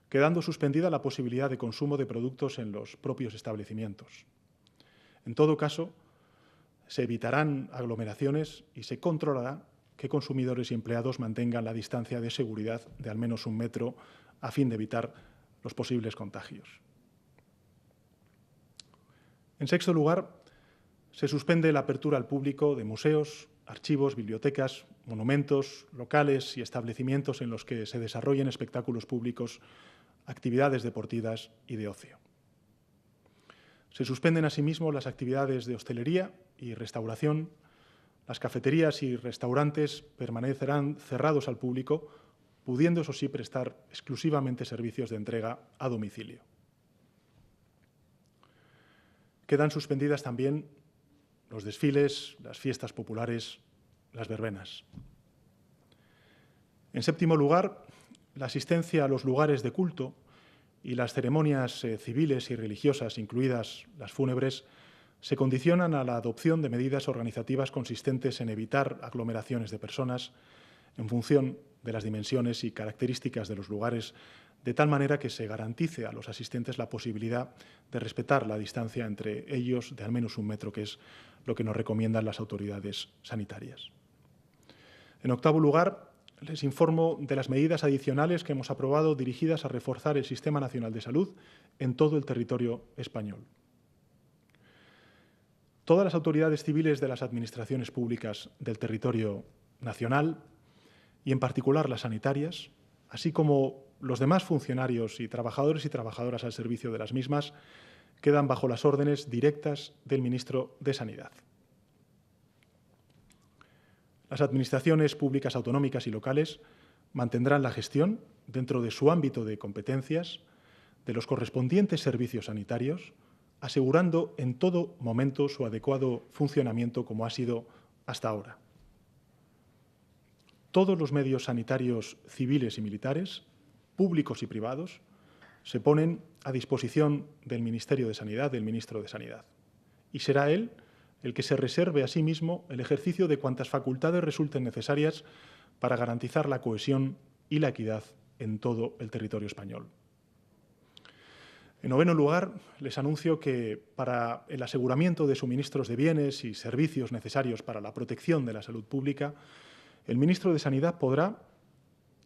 quedando suspendida la posibilidad de consumo de productos en los propios establecimientos. En todo caso, se evitarán aglomeraciones y se controlará que consumidores y empleados mantengan la distancia de seguridad de al menos 1 metro a fin de evitar los posibles contagios. En sexto lugar, se suspende la apertura al público de museos, archivos, bibliotecas, monumentos, locales y establecimientos en los que se desarrollen espectáculos públicos, actividades deportivas y de ocio. Se suspenden asimismo las actividades de hostelería y restauración. Las cafeterías y restaurantes permanecerán cerrados al público, pudiendo, eso sí, prestar exclusivamente servicios de entrega a domicilio. Quedan suspendidas también los desfiles, las fiestas populares, las verbenas. En séptimo lugar, la asistencia a los lugares de culto y las ceremonias civiles y religiosas, incluidas las fúnebres, se condicionan a la adopción de medidas organizativas consistentes en evitar aglomeraciones de personas en función de las dimensiones y características de los lugares, de tal manera que se garantice a los asistentes la posibilidad de respetar la distancia entre ellos de al menos 1 metro, que es lo que nos recomiendan las autoridades sanitarias. En octavo lugar, les informo de las medidas adicionales que hemos aprobado dirigidas a reforzar el Sistema Nacional de Salud en todo el territorio español. Todas las autoridades civiles de las administraciones públicas del territorio nacional y, en particular, las sanitarias, así como los demás funcionarios y trabajadoras al servicio de las mismas, quedan bajo las órdenes directas del ministro de Sanidad. Las administraciones públicas autonómicas y locales mantendrán la gestión, dentro de su ámbito de competencias, de los correspondientes servicios sanitarios, asegurando en todo momento su adecuado funcionamiento como ha sido hasta ahora. Todos los medios sanitarios civiles y militares, públicos y privados, se ponen a disposición del Ministerio de Sanidad, del Ministro de Sanidad. Y será él el que se reserve a sí mismo el ejercicio de cuantas facultades resulten necesarias para garantizar la cohesión y la equidad en todo el territorio español. En noveno lugar, les anuncio que para el aseguramiento de suministros de bienes y servicios necesarios para la protección de la salud pública, el ministro de Sanidad podrá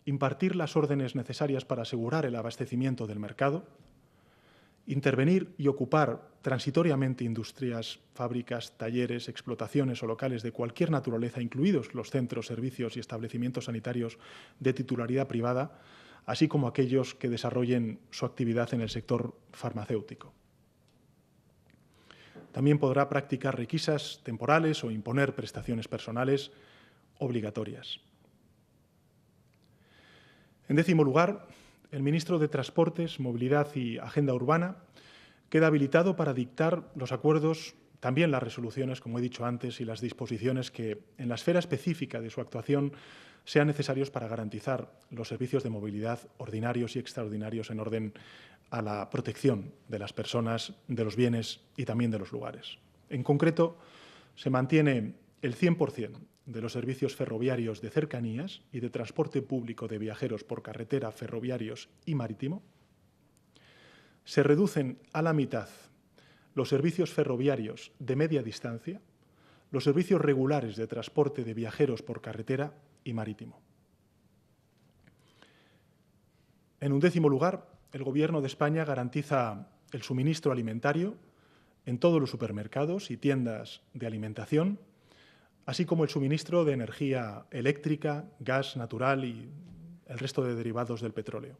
impartir las órdenes necesarias para asegurar el abastecimiento del mercado, intervenir y ocupar transitoriamente industrias, fábricas, talleres, explotaciones o locales de cualquier naturaleza, incluidos los centros, servicios y establecimientos sanitarios de titularidad privada, así como aquellos que desarrollen su actividad en el sector farmacéutico. También podrá practicar requisas temporales o imponer prestaciones personales obligatorias. En décimo lugar, el ministro de Transportes, Movilidad y Agenda Urbana queda habilitado para dictar los acuerdos, también las resoluciones, como he dicho antes, y las disposiciones que, en la esfera específica de su actuación, sean necesarios para garantizar los servicios de movilidad ordinarios y extraordinarios en orden a la protección de las personas, de los bienes y también de los lugares. En concreto, se mantiene el 100% de los servicios ferroviarios de cercanías y de transporte público de viajeros por carretera, ferroviarios y marítimo. Se reducen a la mitad los servicios ferroviarios de media distancia, los servicios regulares de transporte de viajeros por carretera y marítimo. En un décimo lugar, el Gobierno de España garantiza el suministro alimentario en todos los supermercados y tiendas de alimentación, así como el suministro de energía eléctrica, gas natural y el resto de derivados del petróleo.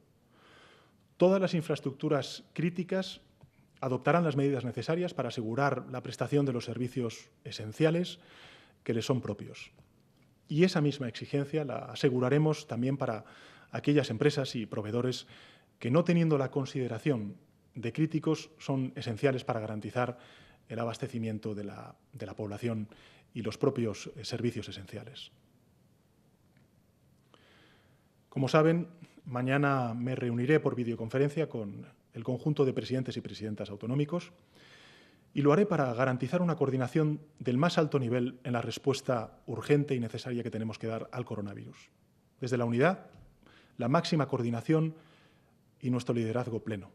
Todas las infraestructuras críticas adoptarán las medidas necesarias para asegurar la prestación de los servicios esenciales que les son propios. Y esa misma exigencia la aseguraremos también para aquellas empresas y proveedores que, no teniendo la consideración de críticos, son esenciales para garantizar el abastecimiento de la población y los propios servicios esenciales. Como saben, mañana me reuniré por videoconferencia con el conjunto de presidentes y presidentas autonómicos y lo haré para garantizar una coordinación del más alto nivel en la respuesta urgente y necesaria que tenemos que dar al coronavirus. Desde la unidad, la máxima coordinación y nuestro liderazgo pleno.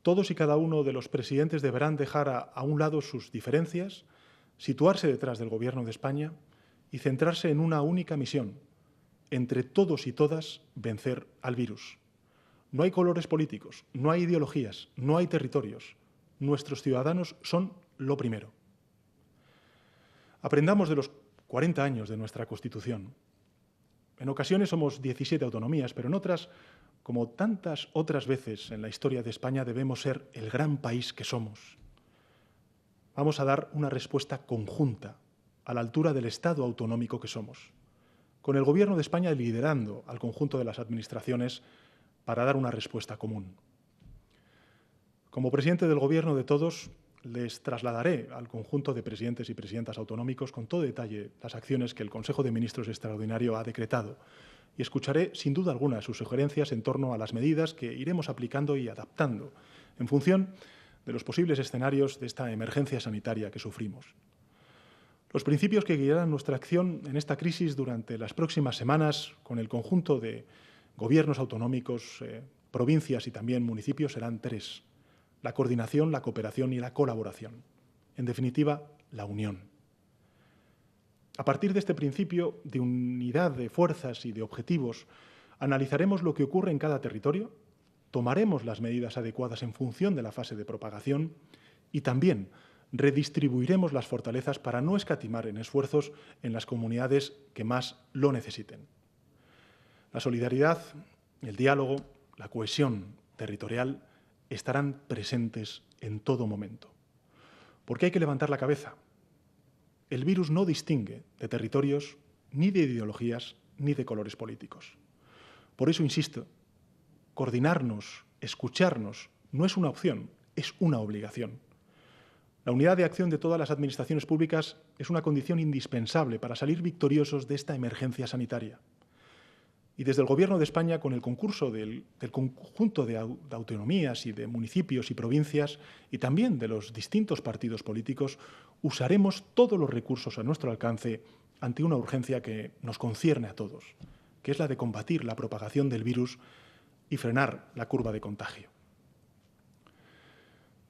Todos y cada uno de los presidentes deberán dejar a un lado sus diferencias, situarse detrás del Gobierno de España y centrarse en una única misión: entre todos y todas vencer al virus. No hay colores políticos, no hay ideologías, no hay territorios. Nuestros ciudadanos son lo primero. Aprendamos de los 40 años de nuestra Constitución. En ocasiones somos 17 autonomías, pero en otras, como tantas otras veces en la historia de España, debemos ser el gran país que somos. Vamos a dar una respuesta conjunta, a la altura del Estado autonómico que somos, con el Gobierno de España liderando al conjunto de las administraciones para dar una respuesta común. Como presidente del Gobierno de todos, les trasladaré al conjunto de presidentes y presidentas autonómicos con todo detalle las acciones que el Consejo de Ministros extraordinario ha decretado y escucharé sin duda alguna sus sugerencias en torno a las medidas que iremos aplicando y adaptando en función de los posibles escenarios de esta emergencia sanitaria que sufrimos. Los principios que guiarán nuestra acción en esta crisis durante las próximas semanas con el conjunto de gobiernos autonómicos, provincias y también municipios serán tres: la coordinación, la cooperación y la colaboración. En definitiva, la unión. A partir de este principio de unidad de fuerzas y de objetivos, analizaremos lo que ocurre en cada territorio, tomaremos las medidas adecuadas en función de la fase de propagación y también redistribuiremos las fortalezas para no escatimar en esfuerzos en las comunidades que más lo necesiten. La solidaridad, el diálogo, la cohesión territorial estarán presentes en todo momento. Porque hay que levantar la cabeza. El virus no distingue de territorios, ni de ideologías, ni de colores políticos. Por eso insisto, coordinarnos, escucharnos, no es una opción, es una obligación. La unidad de acción de todas las administraciones públicas es una condición indispensable para salir victoriosos de esta emergencia sanitaria. Y desde el Gobierno de España, con el concurso del conjunto de autonomías y de municipios y provincias, y también de los distintos partidos políticos, usaremos todos los recursos a nuestro alcance ante una urgencia que nos concierne a todos, que es la de combatir la propagación del virus y frenar la curva de contagio.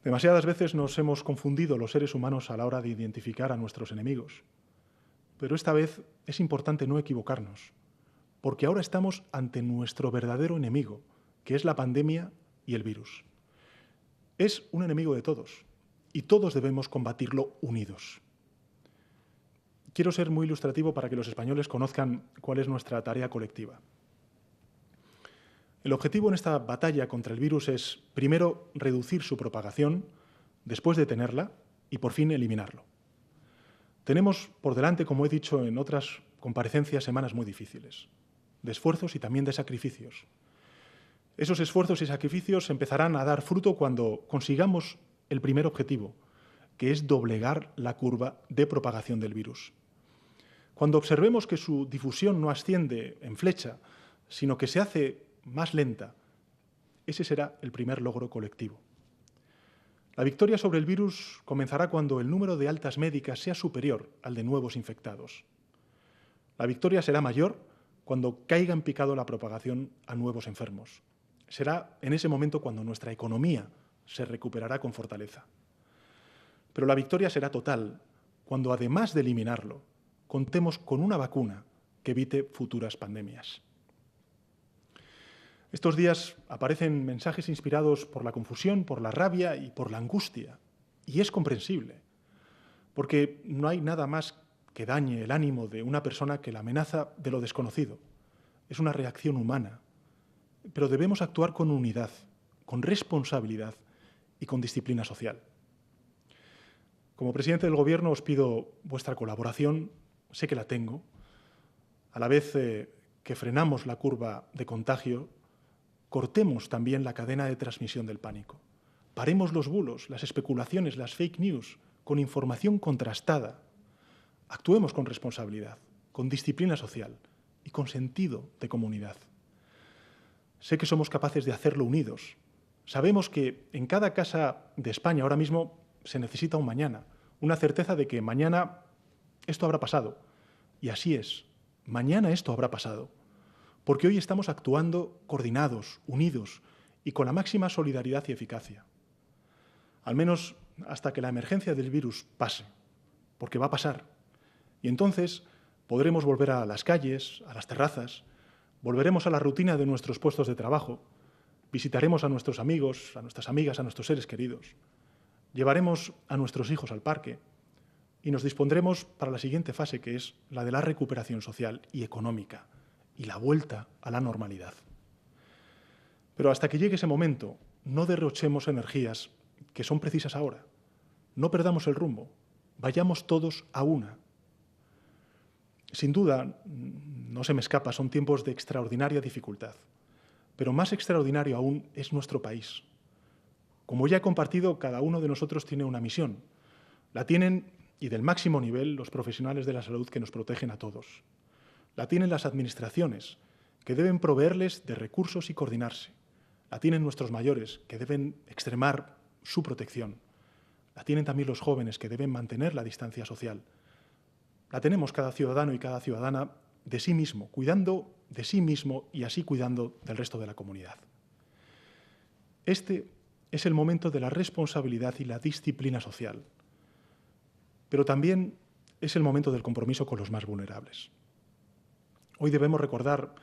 Demasiadas veces nos hemos confundido los seres humanos a la hora de identificar a nuestros enemigos. Pero esta vez es importante no equivocarnos, porque ahora estamos ante nuestro verdadero enemigo, que es la pandemia y el virus. Es un enemigo de todos, y todos debemos combatirlo unidos. Quiero ser muy ilustrativo para que los españoles conozcan cuál es nuestra tarea colectiva. El objetivo en esta batalla contra el virus es, primero, reducir su propagación, después detenerla y, por fin, eliminarlo. Tenemos por delante, como he dicho en otras comparecencias, semanas muy difíciles, de esfuerzos y también de sacrificios. Esos esfuerzos y sacrificios empezarán a dar fruto cuando consigamos el primer objetivo, que es doblegar la curva de propagación del virus. Cuando observemos que su difusión no asciende en flecha, sino que se hace más lenta, ese será el primer logro colectivo. La victoria sobre el virus comenzará cuando el número de altas médicas sea superior al de nuevos infectados. La victoria será mayor cuando caiga en picado la propagación a nuevos enfermos. Será en ese momento cuando nuestra economía se recuperará con fortaleza. Pero la victoria será total cuando, además de eliminarlo, contemos con una vacuna que evite futuras pandemias. Estos días aparecen mensajes inspirados por la confusión, por la rabia y por la angustia. Y es comprensible, porque no hay nada más que dañe el ánimo de una persona que la amenaza de lo desconocido. Es una reacción humana, pero debemos actuar con unidad, con responsabilidad y con disciplina social. Como presidente del Gobierno os pido vuestra colaboración, sé que la tengo, a la vez que frenamos la curva de contagio, cortemos también la cadena de transmisión del pánico. Paremos los bulos, las especulaciones, las fake news, con información contrastada. Actuemos con responsabilidad, con disciplina social y con sentido de comunidad. Sé que somos capaces de hacerlo unidos. Sabemos que en cada casa de España ahora mismo se necesita un mañana, una certeza de que mañana esto habrá pasado. Y así es, mañana esto habrá pasado. Porque hoy estamos actuando coordinados, unidos y con la máxima solidaridad y eficacia. Al menos hasta que la emergencia del virus pase, porque va a pasar. Y entonces podremos volver a las calles, a las terrazas, volveremos a la rutina de nuestros puestos de trabajo, visitaremos a nuestros amigos, a nuestras amigas, a nuestros seres queridos, llevaremos a nuestros hijos al parque y nos dispondremos para la siguiente fase, que es la de la recuperación social y económica, y la vuelta a la normalidad. Pero hasta que llegue ese momento, no derrochemos energías que son precisas ahora. No perdamos el rumbo, vayamos todos a una. Sin duda, no se me escapa, son tiempos de extraordinaria dificultad. Pero más extraordinario aún es nuestro país. Como ya he compartido, cada uno de nosotros tiene una misión. La tienen, y del máximo nivel, los profesionales de la salud que nos protegen a todos. La tienen las administraciones, que deben proveerles de recursos y coordinarse. La tienen nuestros mayores, que deben extremar su protección. La tienen también los jóvenes, que deben mantener la distancia social. La tenemos cada ciudadano y cada ciudadana de sí mismo, cuidando de sí mismo y así cuidando del resto de la comunidad. Este es el momento de la responsabilidad y la disciplina social, pero también es el momento del compromiso con los más vulnerables. Hoy debemos recordar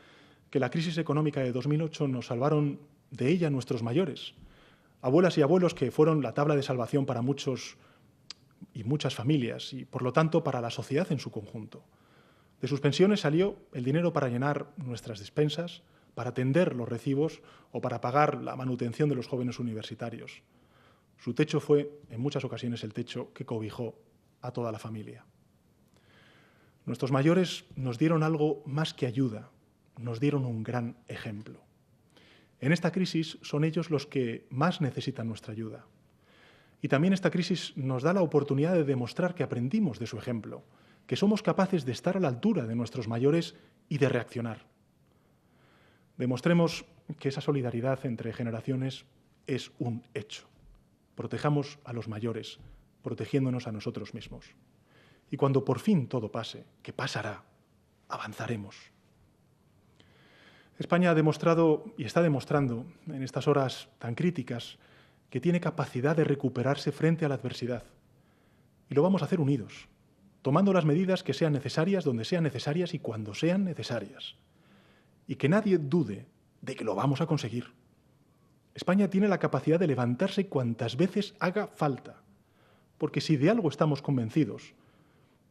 que la crisis económica de 2008 nos salvaron de ella nuestros mayores, abuelas y abuelos que fueron la tabla de salvación para muchos y muchas familias, y por lo tanto para la sociedad en su conjunto. De sus pensiones salió el dinero para llenar nuestras despensas, para atender los recibos o para pagar la manutención de los jóvenes universitarios. Su techo fue, en muchas ocasiones, el techo que cobijó a toda la familia. Nuestros mayores nos dieron algo más que ayuda, nos dieron un gran ejemplo. En esta crisis son ellos los que más necesitan nuestra ayuda. Y también esta crisis nos da la oportunidad de demostrar que aprendimos de su ejemplo, que somos capaces de estar a la altura de nuestros mayores y de reaccionar. Demostremos que esa solidaridad entre generaciones es un hecho. Protejamos a los mayores, protegiéndonos a nosotros mismos. Y cuando por fin todo pase, que pasará, avanzaremos. España ha demostrado y está demostrando en estas horas tan críticas que tiene capacidad de recuperarse frente a la adversidad. Y lo vamos a hacer unidos, tomando las medidas que sean necesarias donde sean necesarias y cuando sean necesarias. Y que nadie dude de que lo vamos a conseguir. España tiene la capacidad de levantarse cuantas veces haga falta, porque si de algo estamos convencidos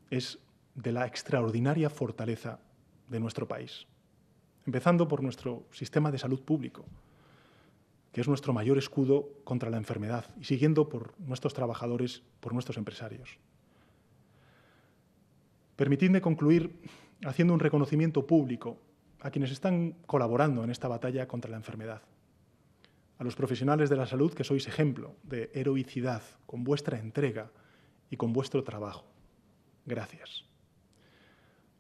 es de la extraordinaria fortaleza de nuestro país. Empezando por nuestro sistema de salud público, que es nuestro mayor escudo contra la enfermedad, y siguiendo por nuestros trabajadores, por nuestros empresarios. Permitidme concluir haciendo un reconocimiento público a quienes están colaborando en esta batalla contra la enfermedad. A los profesionales de la salud que sois ejemplo de heroicidad con vuestra entrega y con vuestro trabajo. Gracias.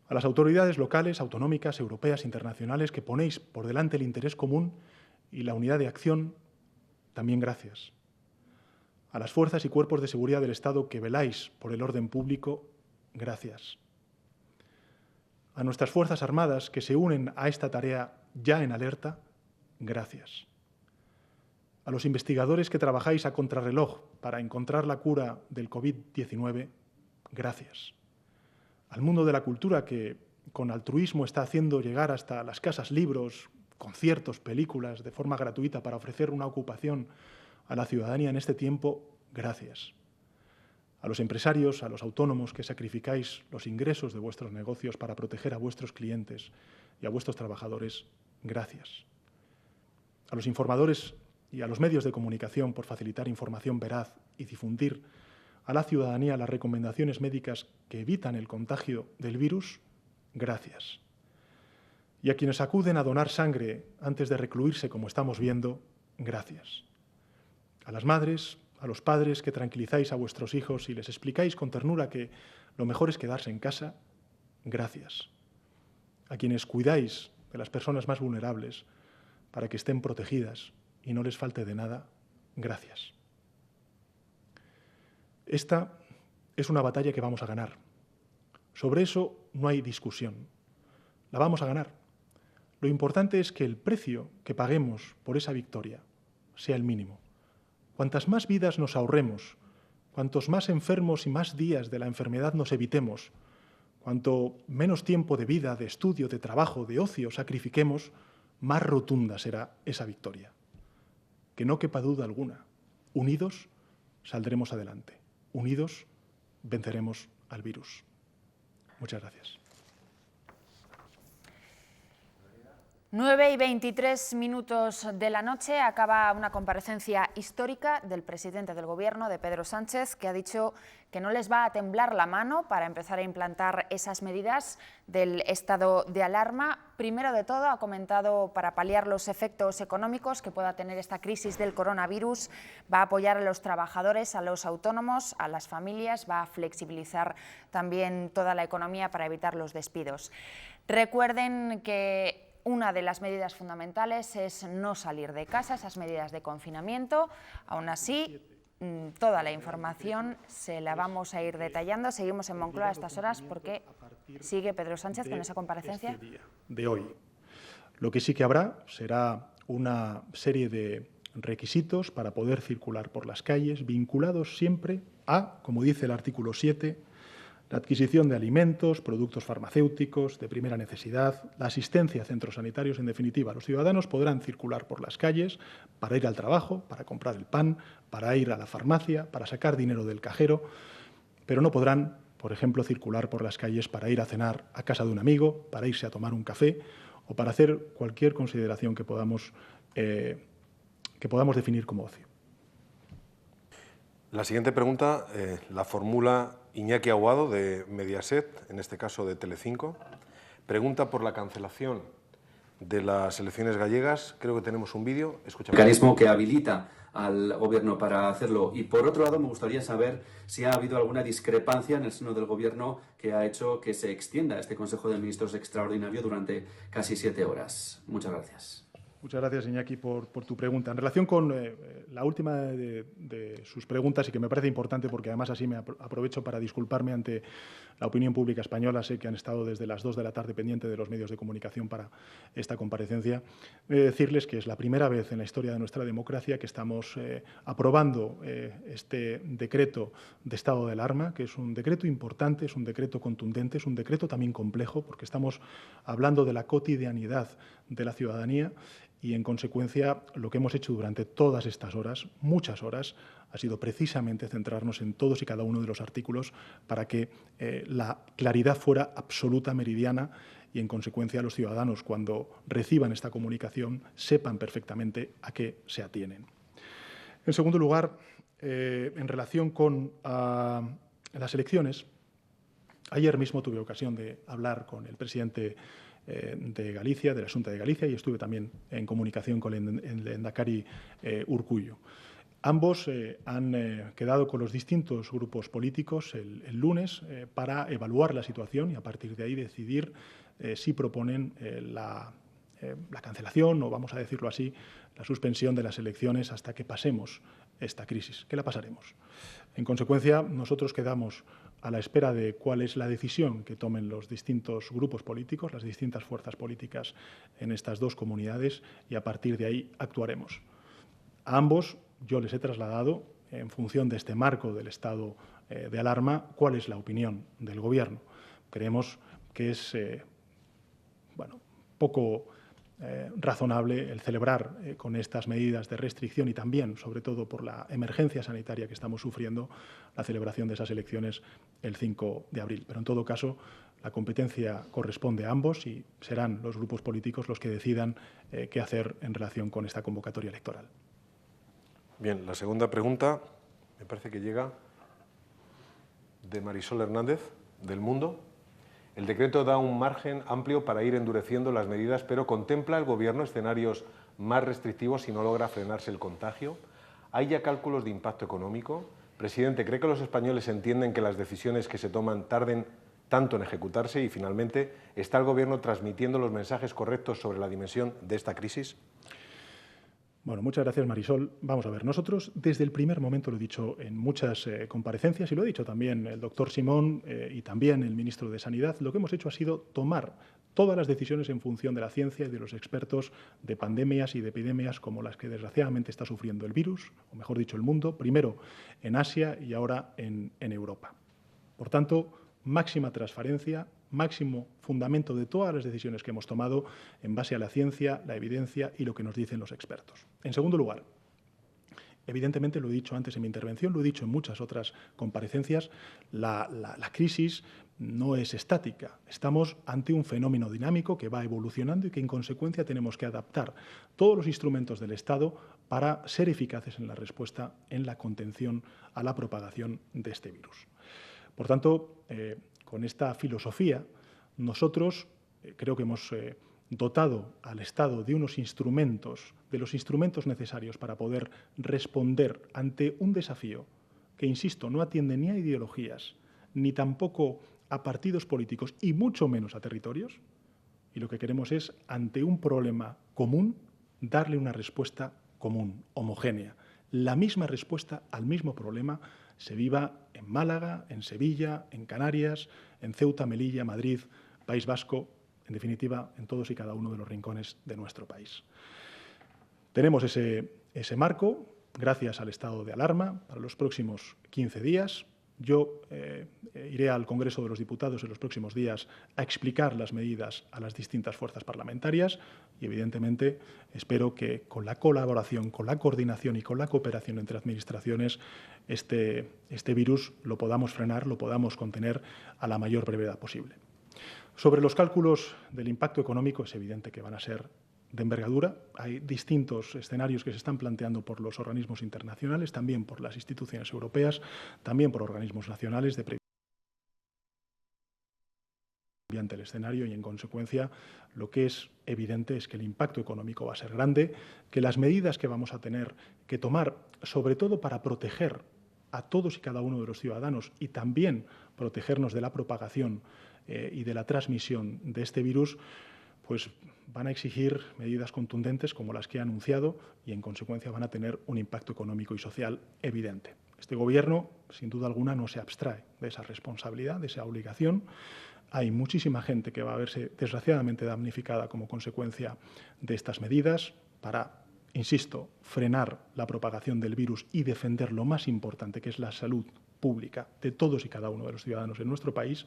A las autoridades locales, autonómicas, europeas, internacionales que ponéis por delante el interés común y la unidad de acción, también gracias. A las fuerzas y cuerpos de seguridad del Estado que veláis por el orden público, gracias. A nuestras Fuerzas Armadas que se unen a esta tarea ya en alerta, gracias. A los investigadores que trabajáis a contrarreloj para encontrar la cura del COVID-19, gracias. Al mundo de la cultura que con altruismo está haciendo llegar hasta las casas libros, conciertos, películas de forma gratuita para ofrecer una ocupación a la ciudadanía en este tiempo, gracias. A los empresarios, a los autónomos que sacrificáis los ingresos de vuestros negocios para proteger a vuestros clientes y a vuestros trabajadores, gracias. A los informadores y a los medios de comunicación por facilitar información veraz y difundir a la ciudadanía las recomendaciones médicas que evitan el contagio del virus, gracias. Y a quienes acuden a donar sangre antes de recluirse, como estamos viendo, gracias. A las madres, a los padres que tranquilizáis a vuestros hijos y les explicáis con ternura que lo mejor es quedarse en casa, gracias. A quienes cuidáis de las personas más vulnerables para que estén protegidas y no les falte de nada, gracias. Esta es una batalla que vamos a ganar. Sobre eso no hay discusión. La vamos a ganar. Lo importante es que el precio que paguemos por esa victoria sea el mínimo. Cuantas más vidas nos ahorremos, cuantos más enfermos y más días de la enfermedad nos evitemos, cuanto menos tiempo de vida, de estudio, de trabajo, de ocio sacrifiquemos, más rotunda será esa victoria. Que no quepa duda alguna. Unidos saldremos adelante. Unidos venceremos al virus. Muchas gracias. 9:23 de la noche acaba una comparecencia histórica del presidente del Gobierno, de Pedro Sánchez, que ha dicho que no les va a temblar la mano para empezar a implantar esas medidas del estado de alarma. Primero de todo, ha comentado para paliar los efectos económicos que pueda tener esta crisis del coronavirus, va a apoyar a los trabajadores, a los autónomos, a las familias, va a flexibilizar también toda la economía para evitar los despidos. Recuerden que una de las medidas fundamentales es no salir de casa, esas medidas de confinamiento. Aún así, toda la información se la vamos a ir detallando. Seguimos en Moncloa a estas horas porque sigue Pedro Sánchez con esa comparecencia. Este día de hoy. Lo que sí que habrá será una serie de requisitos para poder circular por las calles, vinculados siempre a, como dice el artículo 7, la adquisición de alimentos, productos farmacéuticos de primera necesidad, la asistencia a centros sanitarios. En definitiva, los ciudadanos podrán circular por las calles para ir al trabajo, para comprar el pan, para ir a la farmacia, para sacar dinero del cajero, pero no podrán, por ejemplo, circular por las calles para ir a cenar a casa de un amigo, para irse a tomar un café o para hacer cualquier consideración que podamos definir como ocio. La siguiente pregunta la formula Iñaki Aguado, de Mediaset, en este caso de Telecinco. Pregunta por la cancelación de las elecciones gallegas. Creo que tenemos un vídeo. Escuchamos. Mecanismo que habilita al Gobierno para hacerlo. Y por otro lado, me gustaría saber si ha habido alguna discrepancia en el seno del Gobierno que ha hecho que se extienda este Consejo de Ministros extraordinario durante casi 7 horas. Muchas gracias. Muchas gracias, Iñaki, por tu pregunta. En relación con la última de sus preguntas, y que me parece importante porque además así me aprovecho para disculparme ante la opinión pública española, sé que han estado desde las 2 de la tarde pendientes de los medios de comunicación para esta comparecencia, decirles que es la primera vez en la historia de nuestra democracia que estamos aprobando este decreto de estado de alarma, que es un decreto importante, es un decreto contundente, es un decreto también complejo, porque estamos hablando de la cotidianidad de la ciudadanía. Y, en consecuencia, lo que hemos hecho durante todas estas horas, muchas horas, ha sido precisamente centrarnos en todos y cada uno de los artículos para que la claridad fuera absoluta, meridiana, y, en consecuencia, los ciudadanos, cuando reciban esta comunicación, sepan perfectamente a qué se atienen. En segundo lugar, en relación con las elecciones, ayer mismo tuve ocasión de hablar con el presidente de Galicia, de la Xunta de Galicia, y estuve también en comunicación con el Lehendakari Urkullu. Ambos han quedado con los distintos grupos políticos el lunes para evaluar la situación y, a partir de ahí, decidir si proponen la cancelación, o, vamos a decirlo así, la suspensión de las elecciones hasta que pasemos esta crisis. ¿Qué la pasaremos? En consecuencia, nosotros quedamos a la espera de cuál es la decisión que tomen los distintos grupos políticos, las distintas fuerzas políticas en estas dos comunidades, y a partir de ahí actuaremos. A ambos yo les he trasladado, en función de este marco del estado de alarma, cuál es la opinión del Gobierno. Creemos que es poco razonable el celebrar con estas medidas de restricción y también, sobre todo por la emergencia sanitaria que estamos sufriendo, la celebración de esas elecciones el 5 de abril. Pero, en todo caso, la competencia corresponde a ambos y serán los grupos políticos los que decidan qué hacer en relación con esta convocatoria electoral. Bien, la segunda pregunta me parece que llega de Marisol Hernández, del Mundo. El decreto da un margen amplio para ir endureciendo las medidas, pero ¿contempla el Gobierno escenarios más restrictivos si no logra frenarse el contagio? ¿Hay ya cálculos de impacto económico? Presidente, ¿cree que los españoles entienden que las decisiones que se toman tarden tanto en ejecutarse? Y, finalmente, ¿está el Gobierno transmitiendo los mensajes correctos sobre la dimensión de esta crisis? Bueno, muchas gracias, Marisol. Vamos a ver, nosotros desde el primer momento, lo he dicho en muchas comparecencias y lo ha dicho también el doctor Simón y también el ministro de Sanidad, lo que hemos hecho ha sido tomar todas las decisiones en función de la ciencia y de los expertos de pandemias y de epidemias como las que desgraciadamente está sufriendo el virus, o mejor dicho, el mundo, primero en Asia y ahora en Europa. Por tanto, máxima transparencia, máximo fundamento de todas las decisiones que hemos tomado en base a la ciencia, la evidencia y lo que nos dicen los expertos. En segundo lugar, evidentemente, lo he dicho antes en mi intervención, lo he dicho en muchas otras comparecencias, la crisis no es estática. Estamos ante un fenómeno dinámico que va evolucionando y que, en consecuencia, tenemos que adaptar todos los instrumentos del Estado para ser eficaces en la respuesta, en la contención a la propagación de este virus. Por tanto, con esta filosofía, nosotros creo que hemos dotado al Estado de unos instrumentos, de los instrumentos necesarios para poder responder ante un desafío que, insisto, no atiende ni a ideologías, ni tampoco a partidos políticos, y mucho menos a territorios. Y lo que queremos es, ante un problema común, darle una respuesta común, homogénea. La misma respuesta al mismo problema se viva en Málaga, en Sevilla, en Canarias, en Ceuta, Melilla, Madrid, País Vasco, en definitiva, en todos y cada uno de los rincones de nuestro país. Tenemos ese marco, gracias al estado de alarma, para los próximos 15 días. Yo iré al Congreso de los Diputados en los próximos días a explicar las medidas a las distintas fuerzas parlamentarias y, evidentemente, espero que con la colaboración, con la coordinación y con la cooperación entre administraciones, este virus lo podamos frenar, lo podamos contener a la mayor brevedad posible. Sobre los cálculos del impacto económico, es evidente que van a ser de envergadura. Hay distintos escenarios que se están planteando por los organismos internacionales, también por las instituciones europeas, también por organismos nacionales de previsión ante el escenario y, en consecuencia, lo que es evidente es que el impacto económico va a ser grande, que las medidas que vamos a tener que tomar, sobre todo para proteger a todos y cada uno de los ciudadanos y también protegernos de la propagación y de la transmisión de este virus, pues van a exigir medidas contundentes como las que he anunciado y, en consecuencia, van a tener un impacto económico y social evidente. Este Gobierno, sin duda alguna, no se abstrae de esa responsabilidad, de esa obligación. Hay muchísima gente que va a verse desgraciadamente damnificada como consecuencia de estas medidas para, insisto, frenar la propagación del virus y defender lo más importante, que es la salud pública de todos y cada uno de los ciudadanos en nuestro país.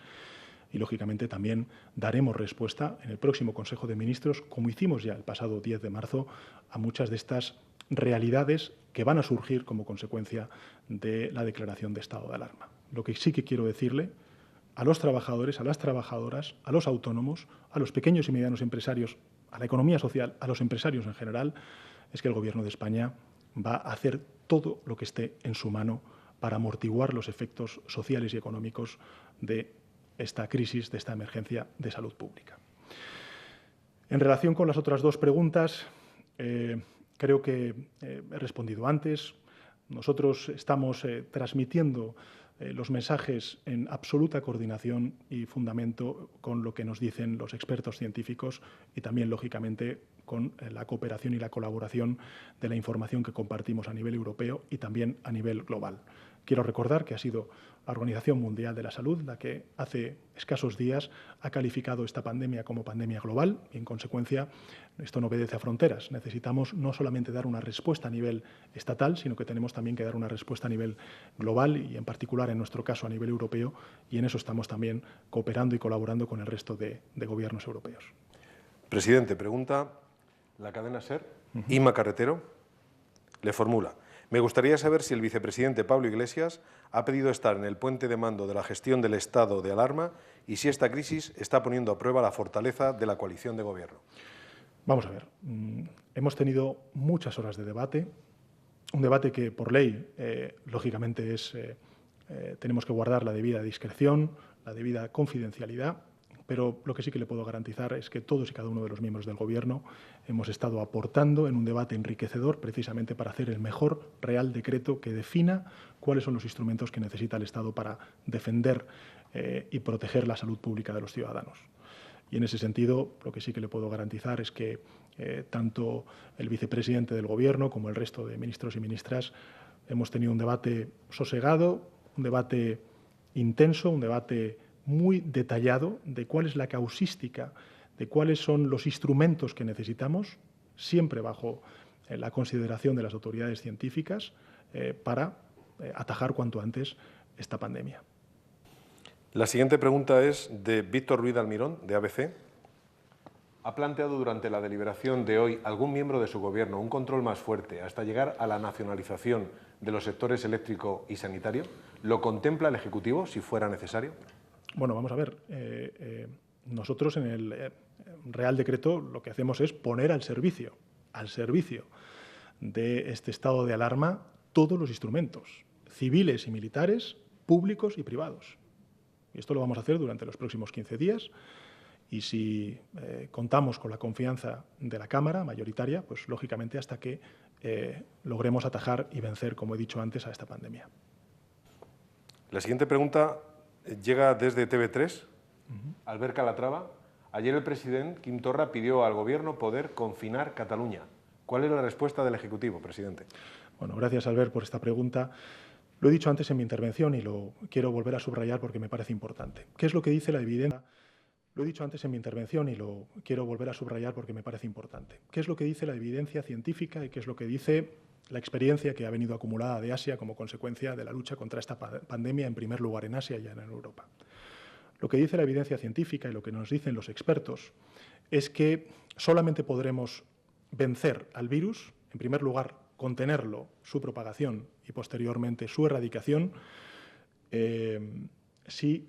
Y, lógicamente, también daremos respuesta en el próximo Consejo de Ministros, como hicimos ya el pasado 10 de marzo, a muchas de estas realidades que van a surgir como consecuencia de la declaración de estado de alarma. Lo que sí que quiero decirle a los trabajadores, a las trabajadoras, a los autónomos, a los pequeños y medianos empresarios, a la economía social, a los empresarios en general, es que el Gobierno de España va a hacer todo lo que esté en su mano para amortiguar los efectos sociales y económicos de esta crisis, de esta emergencia de salud pública. En relación con las otras dos preguntas, creo que he respondido antes. Nosotros estamos transmitiendo los mensajes en absoluta coordinación y fundamento con lo que nos dicen los expertos científicos y también, lógicamente, con la cooperación y la colaboración de la información que compartimos a nivel europeo y también a nivel global. Quiero recordar que ha sido la Organización Mundial de la Salud la que hace escasos días ha calificado esta pandemia como pandemia global y, en consecuencia, esto no obedece a fronteras. Necesitamos no solamente dar una respuesta a nivel estatal, sino que tenemos también que dar una respuesta a nivel global y, en particular, en nuestro caso, a nivel europeo, y en eso estamos también cooperando y colaborando con el resto de gobiernos europeos. Presidente, pregunta la cadena SER, Inma Carretero, le formula: me gustaría saber si el vicepresidente Pablo Iglesias ha pedido estar en el puente de mando de la gestión del estado de alarma y si esta crisis está poniendo a prueba la fortaleza de la coalición de gobierno. Vamos a ver, hemos tenido muchas horas de debate, un debate que por ley, lógicamente, tenemos que guardar la debida discreción, la debida confidencialidad, pero lo que sí que le puedo garantizar es que todos y cada uno de los miembros del Gobierno hemos estado aportando en un debate enriquecedor precisamente para hacer el mejor Real Decreto que defina cuáles son los instrumentos que necesita el Estado para defender y proteger la salud pública de los ciudadanos. Y en ese sentido, lo que sí que le puedo garantizar es que tanto el vicepresidente del Gobierno como el resto de ministros y ministras hemos tenido un debate sosegado, un debate intenso, un debate muy detallado de cuál es la causística, de cuáles son los instrumentos que necesitamos, siempre bajo la consideración de las autoridades científicas, para atajar cuanto antes esta pandemia. La siguiente pregunta es de Víctor Ruiz Almirón, de ABC. ¿Ha planteado durante la deliberación de hoy algún miembro de su Gobierno un control más fuerte hasta llegar a la nacionalización de los sectores eléctrico y sanitario? ¿Lo contempla el Ejecutivo si fuera necesario? Bueno, vamos a ver. Nosotros en el Real Decreto lo que hacemos es poner al servicio de este estado de alarma todos los instrumentos, civiles y militares, públicos y privados. Y esto lo vamos a hacer durante los próximos 15 días y si contamos con la confianza de la Cámara mayoritaria, pues lógicamente hasta que logremos atajar y vencer, como he dicho antes, a esta pandemia. La siguiente pregunta llega desde TV3. Albert Calatrava. Ayer el presidente Quim Torra pidió al Gobierno poder confinar Cataluña. ¿Cuál es la respuesta del Ejecutivo, presidente? Bueno, gracias, Albert, por esta pregunta. Lo he dicho antes en mi intervención y lo quiero volver a subrayar porque me parece importante. ¿Qué es lo que dice la evidencia Lo he dicho antes en mi intervención y lo quiero volver a subrayar porque me parece importante. ¿Qué es lo que dice la evidencia científica y qué es lo que dice la experiencia que ha venido acumulada de Asia como consecuencia de la lucha contra esta pandemia, en primer lugar en Asia y en Europa? Lo que dice la evidencia científica y lo que nos dicen los expertos es que solamente podremos vencer al virus, en primer lugar, contenerlo, su propagación y posteriormente su erradicación, si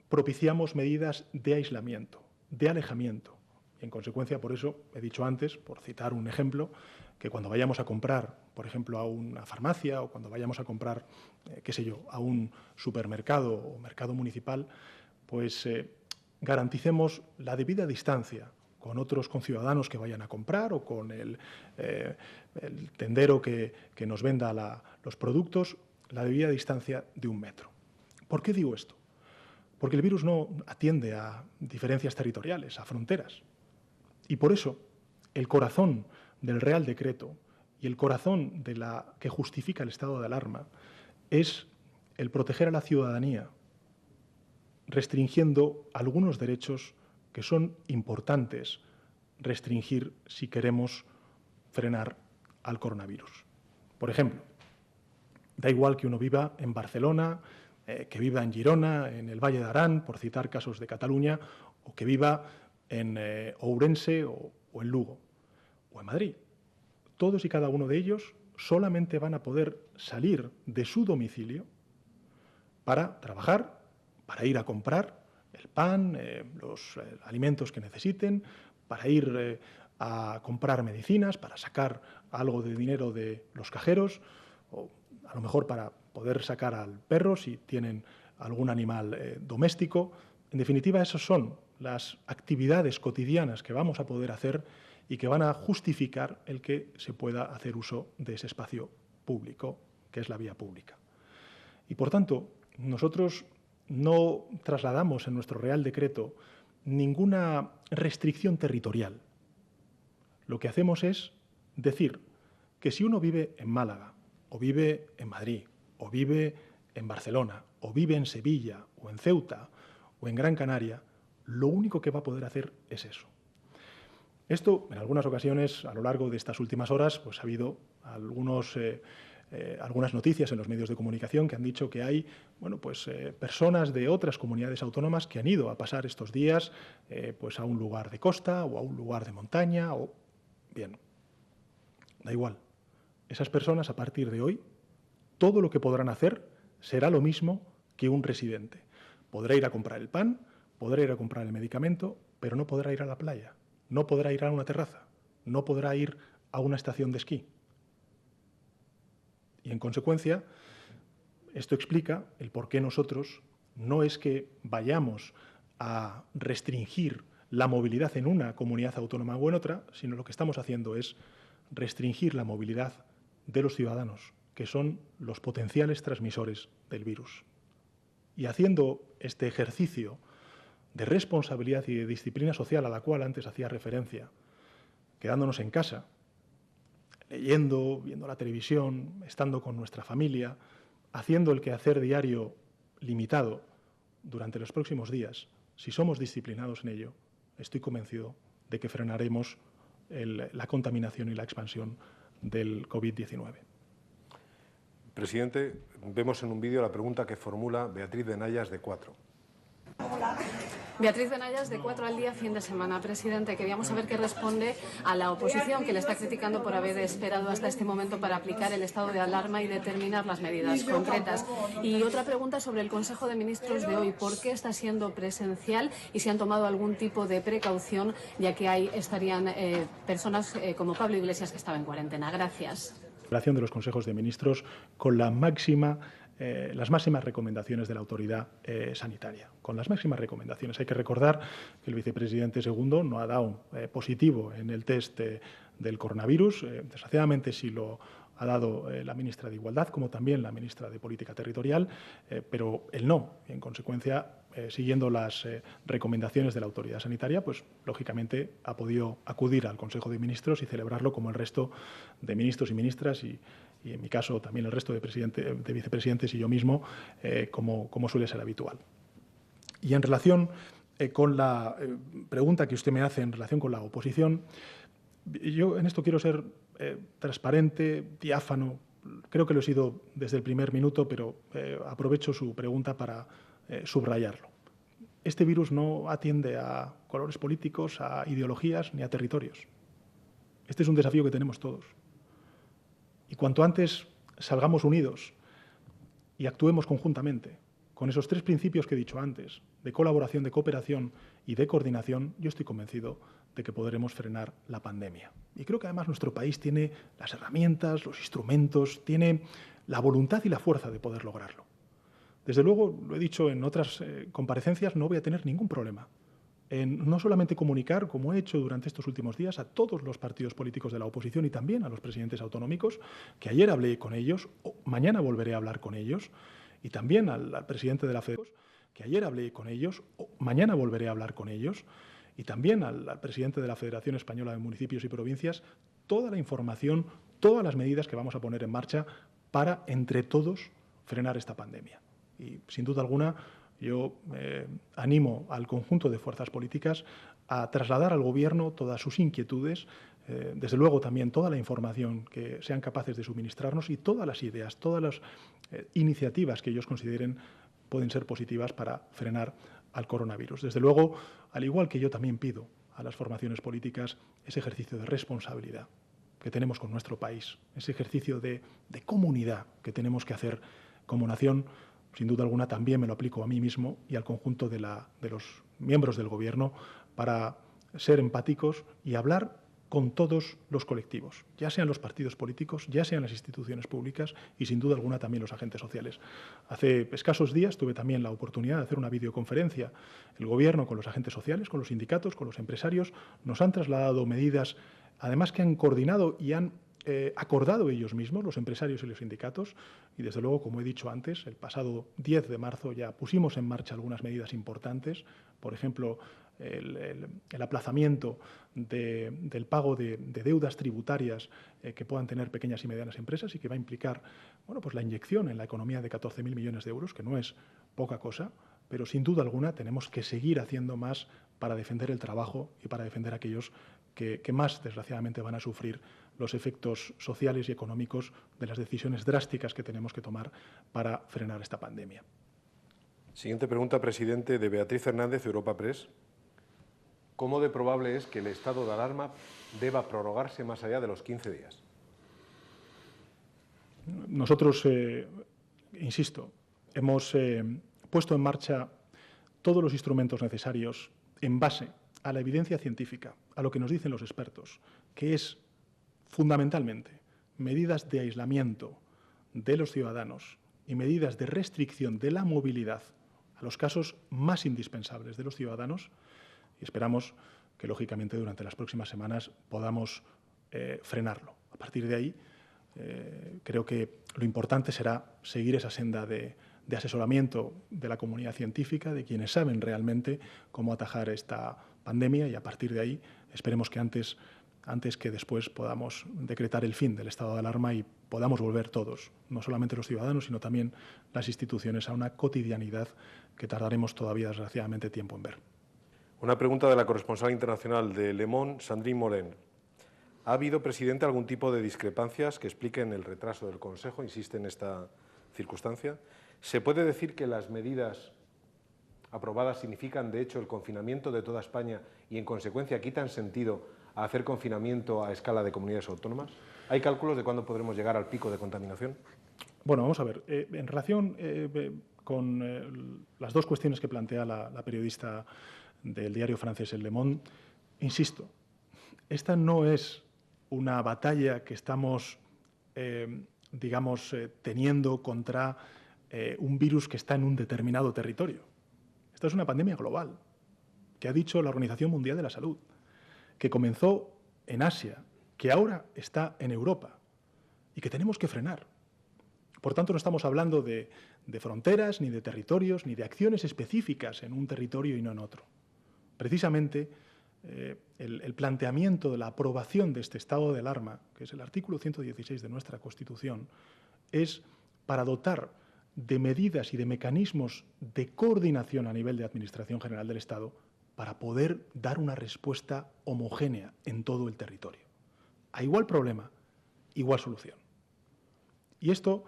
propiciamos medidas de aislamiento, de alejamiento. Y en consecuencia, por eso he dicho antes, por citar un ejemplo, que cuando vayamos a comprar, por ejemplo, a una farmacia o cuando vayamos a comprar, qué sé yo, a un supermercado o mercado municipal, pues garanticemos la debida distancia con otros conciudadanos que vayan a comprar o con el tendero que nos venda los productos, la debida distancia de 1 metro. ¿Por qué digo esto? Porque el virus no atiende a diferencias territoriales, a fronteras. Y por eso el corazón del Real Decreto y el corazón de la que justifica el estado de alarma es el proteger a la ciudadanía, restringiendo algunos derechos que son importantes restringir si queremos frenar al coronavirus. Por ejemplo, da igual que uno viva en Barcelona, que viva en Girona, en el Valle de Arán, por citar casos de Cataluña, o que viva en Ourense o en Lugo, o en Madrid. Todos y cada uno de ellos solamente van a poder salir de su domicilio para trabajar, para ir a comprar el pan, los alimentos que necesiten, para ir a comprar medicinas, para sacar algo de dinero de los cajeros, o a lo mejor para poder sacar al perro si tienen algún animal doméstico. En definitiva, esas son las actividades cotidianas que vamos a poder hacer y que van a justificar el que se pueda hacer uso de ese espacio público, que es la vía pública. Y, por tanto, nosotros no trasladamos en nuestro Real Decreto ninguna restricción territorial. Lo que hacemos es decir que si uno vive en Málaga, o vive en Madrid, o vive en Barcelona, o vive en Sevilla, o en Ceuta, o en Gran Canaria, lo único que va a poder hacer es eso. Esto, en algunas ocasiones, a lo largo de estas últimas horas, pues ha habido algunas noticias en los medios de comunicación que han dicho que hay personas de otras comunidades autónomas que han ido a pasar estos días pues a un lugar de costa o a un lugar de montaña. Bien, da igual. Esas personas, a partir de hoy, todo lo que podrán hacer será lo mismo que un residente. Podrá ir a comprar el pan, podrá ir a comprar el medicamento, pero no podrá ir a la playa, no podrá ir a una terraza, no podrá ir a una estación de esquí. Y, en consecuencia, esto explica el por qué nosotros no es que vayamos a restringir la movilidad en una comunidad autónoma o en otra, sino lo que estamos haciendo es restringir la movilidad de los ciudadanos, que son los potenciales transmisores del virus. Y haciendo este ejercicio de responsabilidad y de disciplina social a la cual antes hacía referencia, quedándonos en casa, leyendo, viendo la televisión, estando con nuestra familia, haciendo el quehacer diario limitado durante los próximos días, si somos disciplinados en ello, estoy convencido de que frenaremos la contaminación y la expansión del COVID-19. Presidente, vemos en un vídeo la pregunta que formula Beatriz de Nayas, de 4. Beatriz de Nayas, de 4 al día, fin de semana. Presidente, queríamos saber qué responde a la oposición que le está criticando por haber esperado hasta este momento para aplicar el estado de alarma y determinar las medidas concretas. Y otra pregunta sobre el Consejo de Ministros de hoy. ¿Por qué está siendo presencial y si han tomado algún tipo de precaución, ya que ahí estarían personas como Pablo Iglesias, que estaba en cuarentena? Gracias. Relación de los consejos de ministros con las máximas recomendaciones de la autoridad sanitaria. Con las máximas recomendaciones. Hay que recordar que el vicepresidente segundo no ha dado positivo en el test del coronavirus. Desgraciadamente sí lo ha dado la ministra de Igualdad, como también la ministra de Política Territorial, pero él no. En consecuencia, siguiendo las recomendaciones de la autoridad sanitaria, pues lógicamente ha podido acudir al Consejo de Ministros y celebrarlo como el resto de ministros y ministras y en mi caso también el resto de vicepresidentes y yo mismo, como suele ser habitual. Y en relación con la pregunta que usted me hace en relación con la oposición, yo en esto quiero ser transparente, diáfano. Creo que lo he sido desde el primer minuto, pero aprovecho su pregunta para subrayarlo. Este virus no atiende a colores políticos, a ideologías ni a territorios. Este es un desafío que tenemos todos. Y cuanto antes salgamos unidos y actuemos conjuntamente con esos tres principios que he dicho antes, de colaboración, de cooperación y de coordinación, yo estoy convencido de que podremos frenar la pandemia. Y creo que además nuestro país tiene las herramientas, los instrumentos, tiene la voluntad y la fuerza de poder lograrlo. Desde luego, lo he dicho en otras comparecencias, no voy a tener ningún problema en no solamente comunicar, como he hecho durante estos últimos días, a todos los partidos políticos de la oposición y también a los presidentes autonómicos, que ayer hablé con ellos, mañana volveré a hablar con ellos, y también al presidente de la Federación, que ayer hablé con ellos, mañana volveré a hablar con ellos, y también al presidente de la Federación Española de Municipios y Provincias, toda la información, todas las medidas que vamos a poner en marcha para, entre todos, frenar esta pandemia. Y, sin duda alguna, yo animo al conjunto de fuerzas políticas a trasladar al Gobierno todas sus inquietudes, desde luego también toda la información que sean capaces de suministrarnos y todas las ideas, todas las iniciativas que ellos consideren pueden ser positivas para frenar al coronavirus. Desde luego, al igual que yo también pido a las formaciones políticas ese ejercicio de responsabilidad que tenemos con nuestro país, ese ejercicio de comunidad que tenemos que hacer como nación. Sin duda alguna también me lo aplico a mí mismo y al conjunto de los miembros del Gobierno para ser empáticos y hablar con todos los colectivos, ya sean los partidos políticos, ya sean las instituciones públicas y sin duda alguna también los agentes sociales. Hace escasos días tuve también la oportunidad de hacer una videoconferencia. El Gobierno con los agentes sociales, con los sindicatos, con los empresarios, nos han trasladado medidas, además que han coordinado y han acordado ellos mismos, los empresarios y los sindicatos, y desde luego, como he dicho antes, el pasado 10 de marzo ya pusimos en marcha algunas medidas importantes, por ejemplo, el aplazamiento del pago de deudas tributarias que puedan tener pequeñas y medianas empresas y que va a implicar pues la inyección en la economía de 14.000 millones de euros, que no es poca cosa, pero sin duda alguna tenemos que seguir haciendo más para defender el trabajo y para defender a aquellos que más, desgraciadamente, van a sufrir los efectos sociales y económicos de las decisiones drásticas que tenemos que tomar para frenar esta pandemia. Siguiente pregunta, presidente, de Beatriz Hernández, Europa Press. ¿Cómo de probable es que el estado de alarma deba prorrogarse más allá de los 15 días? Nosotros, insisto, hemos puesto en marcha todos los instrumentos necesarios en base a la evidencia científica, a lo que nos dicen los expertos, que es fundamentalmente medidas de aislamiento de los ciudadanos y medidas de restricción de la movilidad a los casos más indispensables de los ciudadanos, y esperamos que, lógicamente, durante las próximas semanas podamos frenarlo. A partir de ahí, creo que lo importante será seguir esa senda de asesoramiento de la comunidad científica, de quienes saben realmente cómo atajar esta pandemia, y a partir de ahí esperemos que antes que después podamos decretar el fin del estado de alarma y podamos volver todos, no solamente los ciudadanos, sino también las instituciones, a una cotidianidad que tardaremos todavía, desgraciadamente, tiempo en ver. Una pregunta de la corresponsal internacional de Le Monde, Sandrine Morin. ¿Ha habido, presidente, algún tipo de discrepancias que expliquen el retraso del Consejo? Insiste en esta circunstancia. ¿Se puede decir que las medidas aprobadas significan, de hecho, el confinamiento de toda España y, en consecuencia, quitan sentido a hacer confinamiento a escala de comunidades autónomas? ¿Hay cálculos de cuándo podremos llegar al pico de contaminación? Bueno, vamos a ver. En relación con las dos cuestiones que plantea la periodista del diario francés El Le Monde, insisto, esta no es una batalla que estamos, teniendo contra un virus que está en un determinado territorio. Esta es una pandemia global, que ha dicho la Organización Mundial de la Salud, que comenzó en Asia, que ahora está en Europa y que tenemos que frenar. Por tanto, no estamos hablando de fronteras, ni de territorios, ni de acciones específicas en un territorio y no en otro. Precisamente, el planteamiento de la aprobación de este estado de alarma, que es el artículo 116 de nuestra Constitución, es para dotar de medidas y de mecanismos de coordinación a nivel de Administración General del Estado para poder dar una respuesta homogénea en todo el territorio. A igual problema, igual solución. Y esto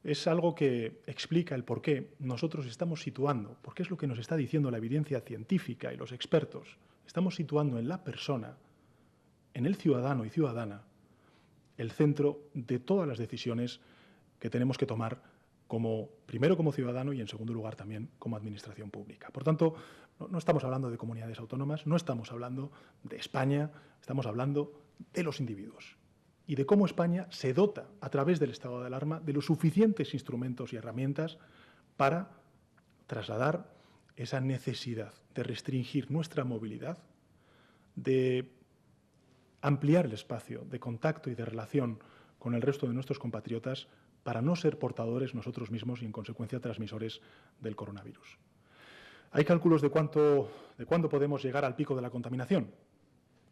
es algo que explica el por qué nosotros estamos situando, porque es lo que nos está diciendo la evidencia científica y los expertos, estamos situando en la persona, en el ciudadano y ciudadana, el centro de todas las decisiones que tenemos que tomar primero como ciudadano y en segundo lugar también como administración pública. Por tanto, no estamos hablando de comunidades autónomas, no estamos hablando de España, estamos hablando de los individuos y de cómo España se dota a través del estado de alarma de los suficientes instrumentos y herramientas para trasladar esa necesidad de restringir nuestra movilidad, de ampliar el espacio de contacto y de relación con el resto de nuestros compatriotas para no ser portadores nosotros mismos y, en consecuencia, transmisores del coronavirus. ¿Hay cálculos de cuándo podemos llegar al pico de la contaminación?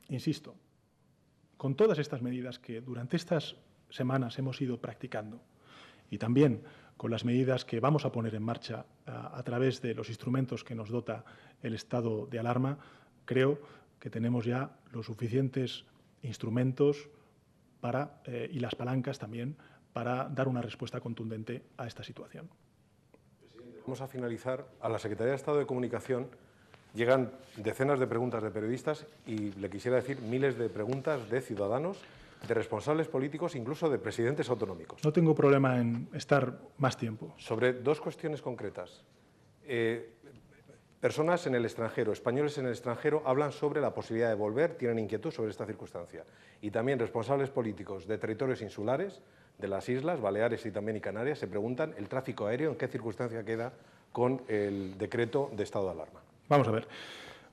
Insisto, con todas estas medidas que durante estas semanas hemos ido practicando y también con las medidas que vamos a poner en marcha a través de los instrumentos que nos dota el estado de alarma, creo que tenemos ya los suficientes instrumentos y las palancas también para dar una respuesta contundente a esta situación. Vamos a finalizar. A la Secretaría de Estado de Comunicación llegan decenas de preguntas de periodistas y le quisiera decir miles de preguntas de ciudadanos, de responsables políticos, incluso de presidentes autonómicos. No tengo problema en estar más tiempo. Sobre dos cuestiones concretas. Personas en el extranjero, españoles en el extranjero, hablan sobre la posibilidad de volver, tienen inquietud sobre esta circunstancia. Y también responsables políticos de territorios insulares, de las islas, Baleares y también Canarias, se preguntan el tráfico aéreo, en qué circunstancia queda con el decreto de estado de alarma. Vamos a ver.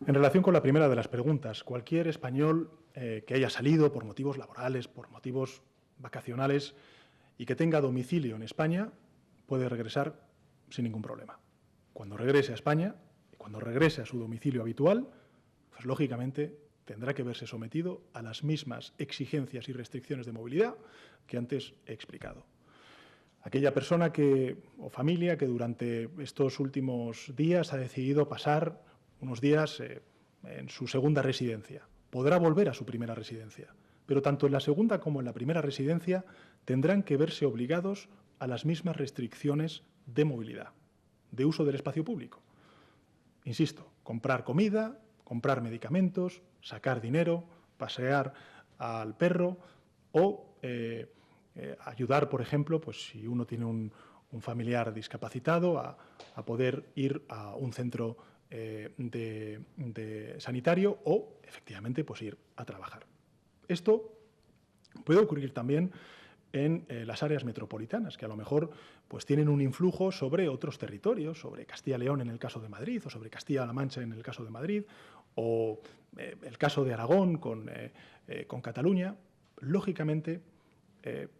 En relación con la primera de las preguntas, cualquier español que haya salido por motivos laborales, por motivos vacacionales y que tenga domicilio en España puede regresar sin ningún problema. Cuando regrese a España y cuando regrese a su domicilio habitual, pues lógicamente tendrá que verse sometido a las mismas exigencias y restricciones de movilidad que antes he explicado. Aquella persona o familia que durante estos últimos días ha decidido pasar unos días en su segunda residencia, podrá volver a su primera residencia, pero tanto en la segunda como en la primera residencia tendrán que verse obligados a las mismas restricciones de movilidad, de uso del espacio público. Insisto, comprar comida, comprar medicamentos, sacar dinero, pasear al perro o ayudar, por ejemplo, pues si uno tiene un familiar discapacitado, a poder ir a un centro sanitario o, efectivamente, pues ir a trabajar. Esto puede ocurrir también en las áreas metropolitanas, que a lo mejor pues, tienen un influjo sobre otros territorios, sobre Castilla y León en el caso de Madrid, o sobre Castilla-La Mancha en el caso de Madrid, o el caso de Aragón con Cataluña. Lógicamente,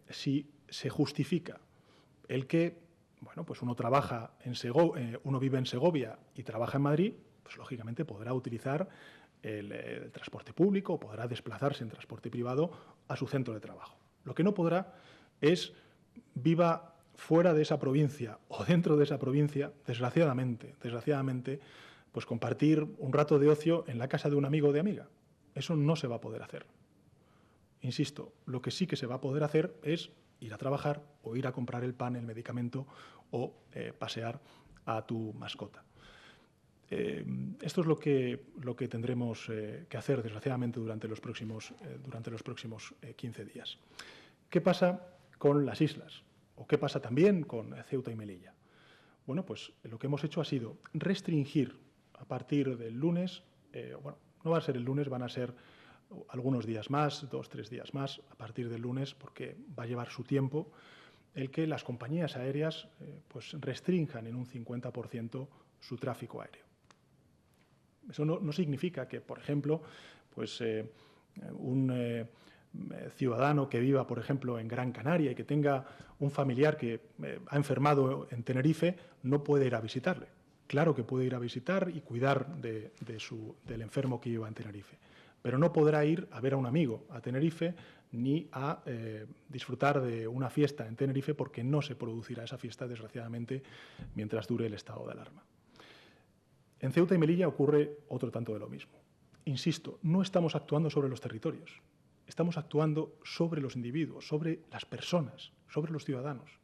si se justifica el que pues uno trabaja uno vive en Segovia y trabaja en Madrid, pues lógicamente podrá utilizar el transporte público o podrá desplazarse en transporte privado a su centro de trabajo. Lo que no podrá es, viva fuera de esa provincia o dentro de esa provincia, desgraciadamente, pues compartir un rato de ocio en la casa de un amigo o de amiga. Eso no se va a poder hacer. Insisto, lo que sí que se va a poder hacer es ir a trabajar o ir a comprar el pan, el medicamento o pasear a tu mascota. Esto es lo que tendremos que hacer, desgraciadamente, durante los próximos 15 días. ¿Qué pasa con las islas? ¿O qué pasa también con Ceuta y Melilla? Bueno, pues lo que hemos hecho ha sido restringir a partir del lunes, no va a ser el lunes, van a ser algunos días más, 2 o 3 días más, a partir del lunes, porque va a llevar su tiempo, el que las compañías aéreas pues restrinjan en un 50% su tráfico aéreo. Eso no significa que, por ejemplo, pues, un ciudadano que viva, por ejemplo, en Gran Canaria y que tenga un familiar que ha enfermado en Tenerife no puede ir a visitarle. Claro que puede ir a visitar y cuidar del enfermo que viva en Tenerife, pero no podrá ir a ver a un amigo a Tenerife ni a disfrutar de una fiesta en Tenerife, porque no se producirá esa fiesta, desgraciadamente, mientras dure el estado de alarma. En Ceuta y Melilla ocurre otro tanto de lo mismo. Insisto, no estamos actuando sobre los territorios, estamos actuando sobre los individuos, sobre las personas, sobre los ciudadanos.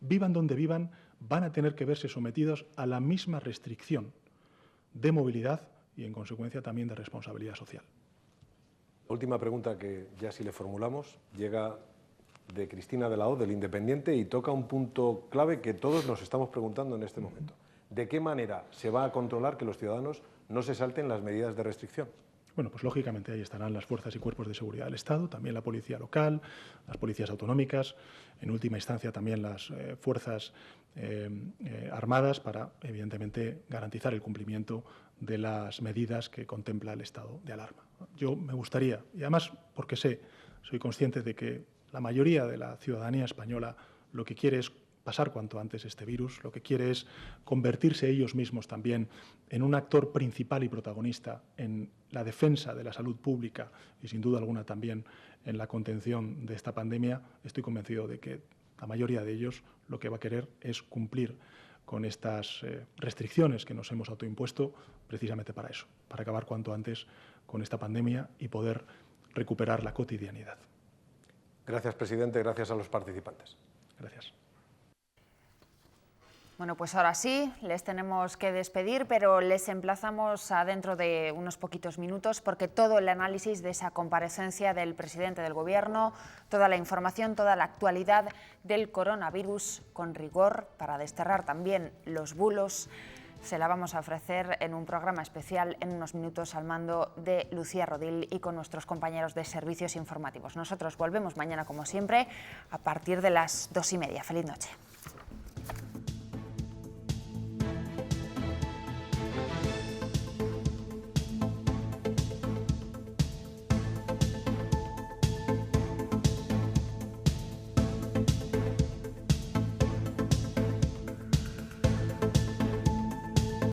Vivan donde vivan, van a tener que verse sometidos a la misma restricción de movilidad y, en consecuencia, también de responsabilidad social. La última pregunta que ya sí le formulamos llega de Cristina de la O, del Independiente, y toca un punto clave que todos nos estamos preguntando en este momento. ¿De qué manera se va a controlar que los ciudadanos no se salten las medidas de restricción? Bueno, pues lógicamente ahí estarán las fuerzas y cuerpos de seguridad del Estado, también la policía local, las policías autonómicas, en última instancia también las fuerzas armadas para, evidentemente, garantizar el cumplimiento de las medidas que contempla el estado de alarma. Yo me gustaría, y además porque soy consciente de que la mayoría de la ciudadanía española lo que quiere es pasar cuanto antes este virus, lo que quiere es convertirse ellos mismos también en un actor principal y protagonista en la defensa de la salud pública y, sin duda alguna, también en la contención de esta pandemia. Estoy convencido de que la mayoría de ellos lo que va a querer es cumplir con estas restricciones que nos hemos autoimpuesto precisamente para eso, para acabar cuanto antes con esta pandemia y poder recuperar la cotidianidad. Gracias, presidente. Gracias a los participantes. Gracias. Bueno, pues ahora sí, les tenemos que despedir, pero les emplazamos a dentro de unos poquitos minutos porque todo el análisis de esa comparecencia del presidente del Gobierno, toda la información, toda la actualidad del coronavirus con rigor para desterrar también los bulos, se la vamos a ofrecer en un programa especial en unos minutos al mando de Lucía Rodil y con nuestros compañeros de servicios informativos. Nosotros volvemos mañana, como siempre, a partir de las 2:30. Feliz noche.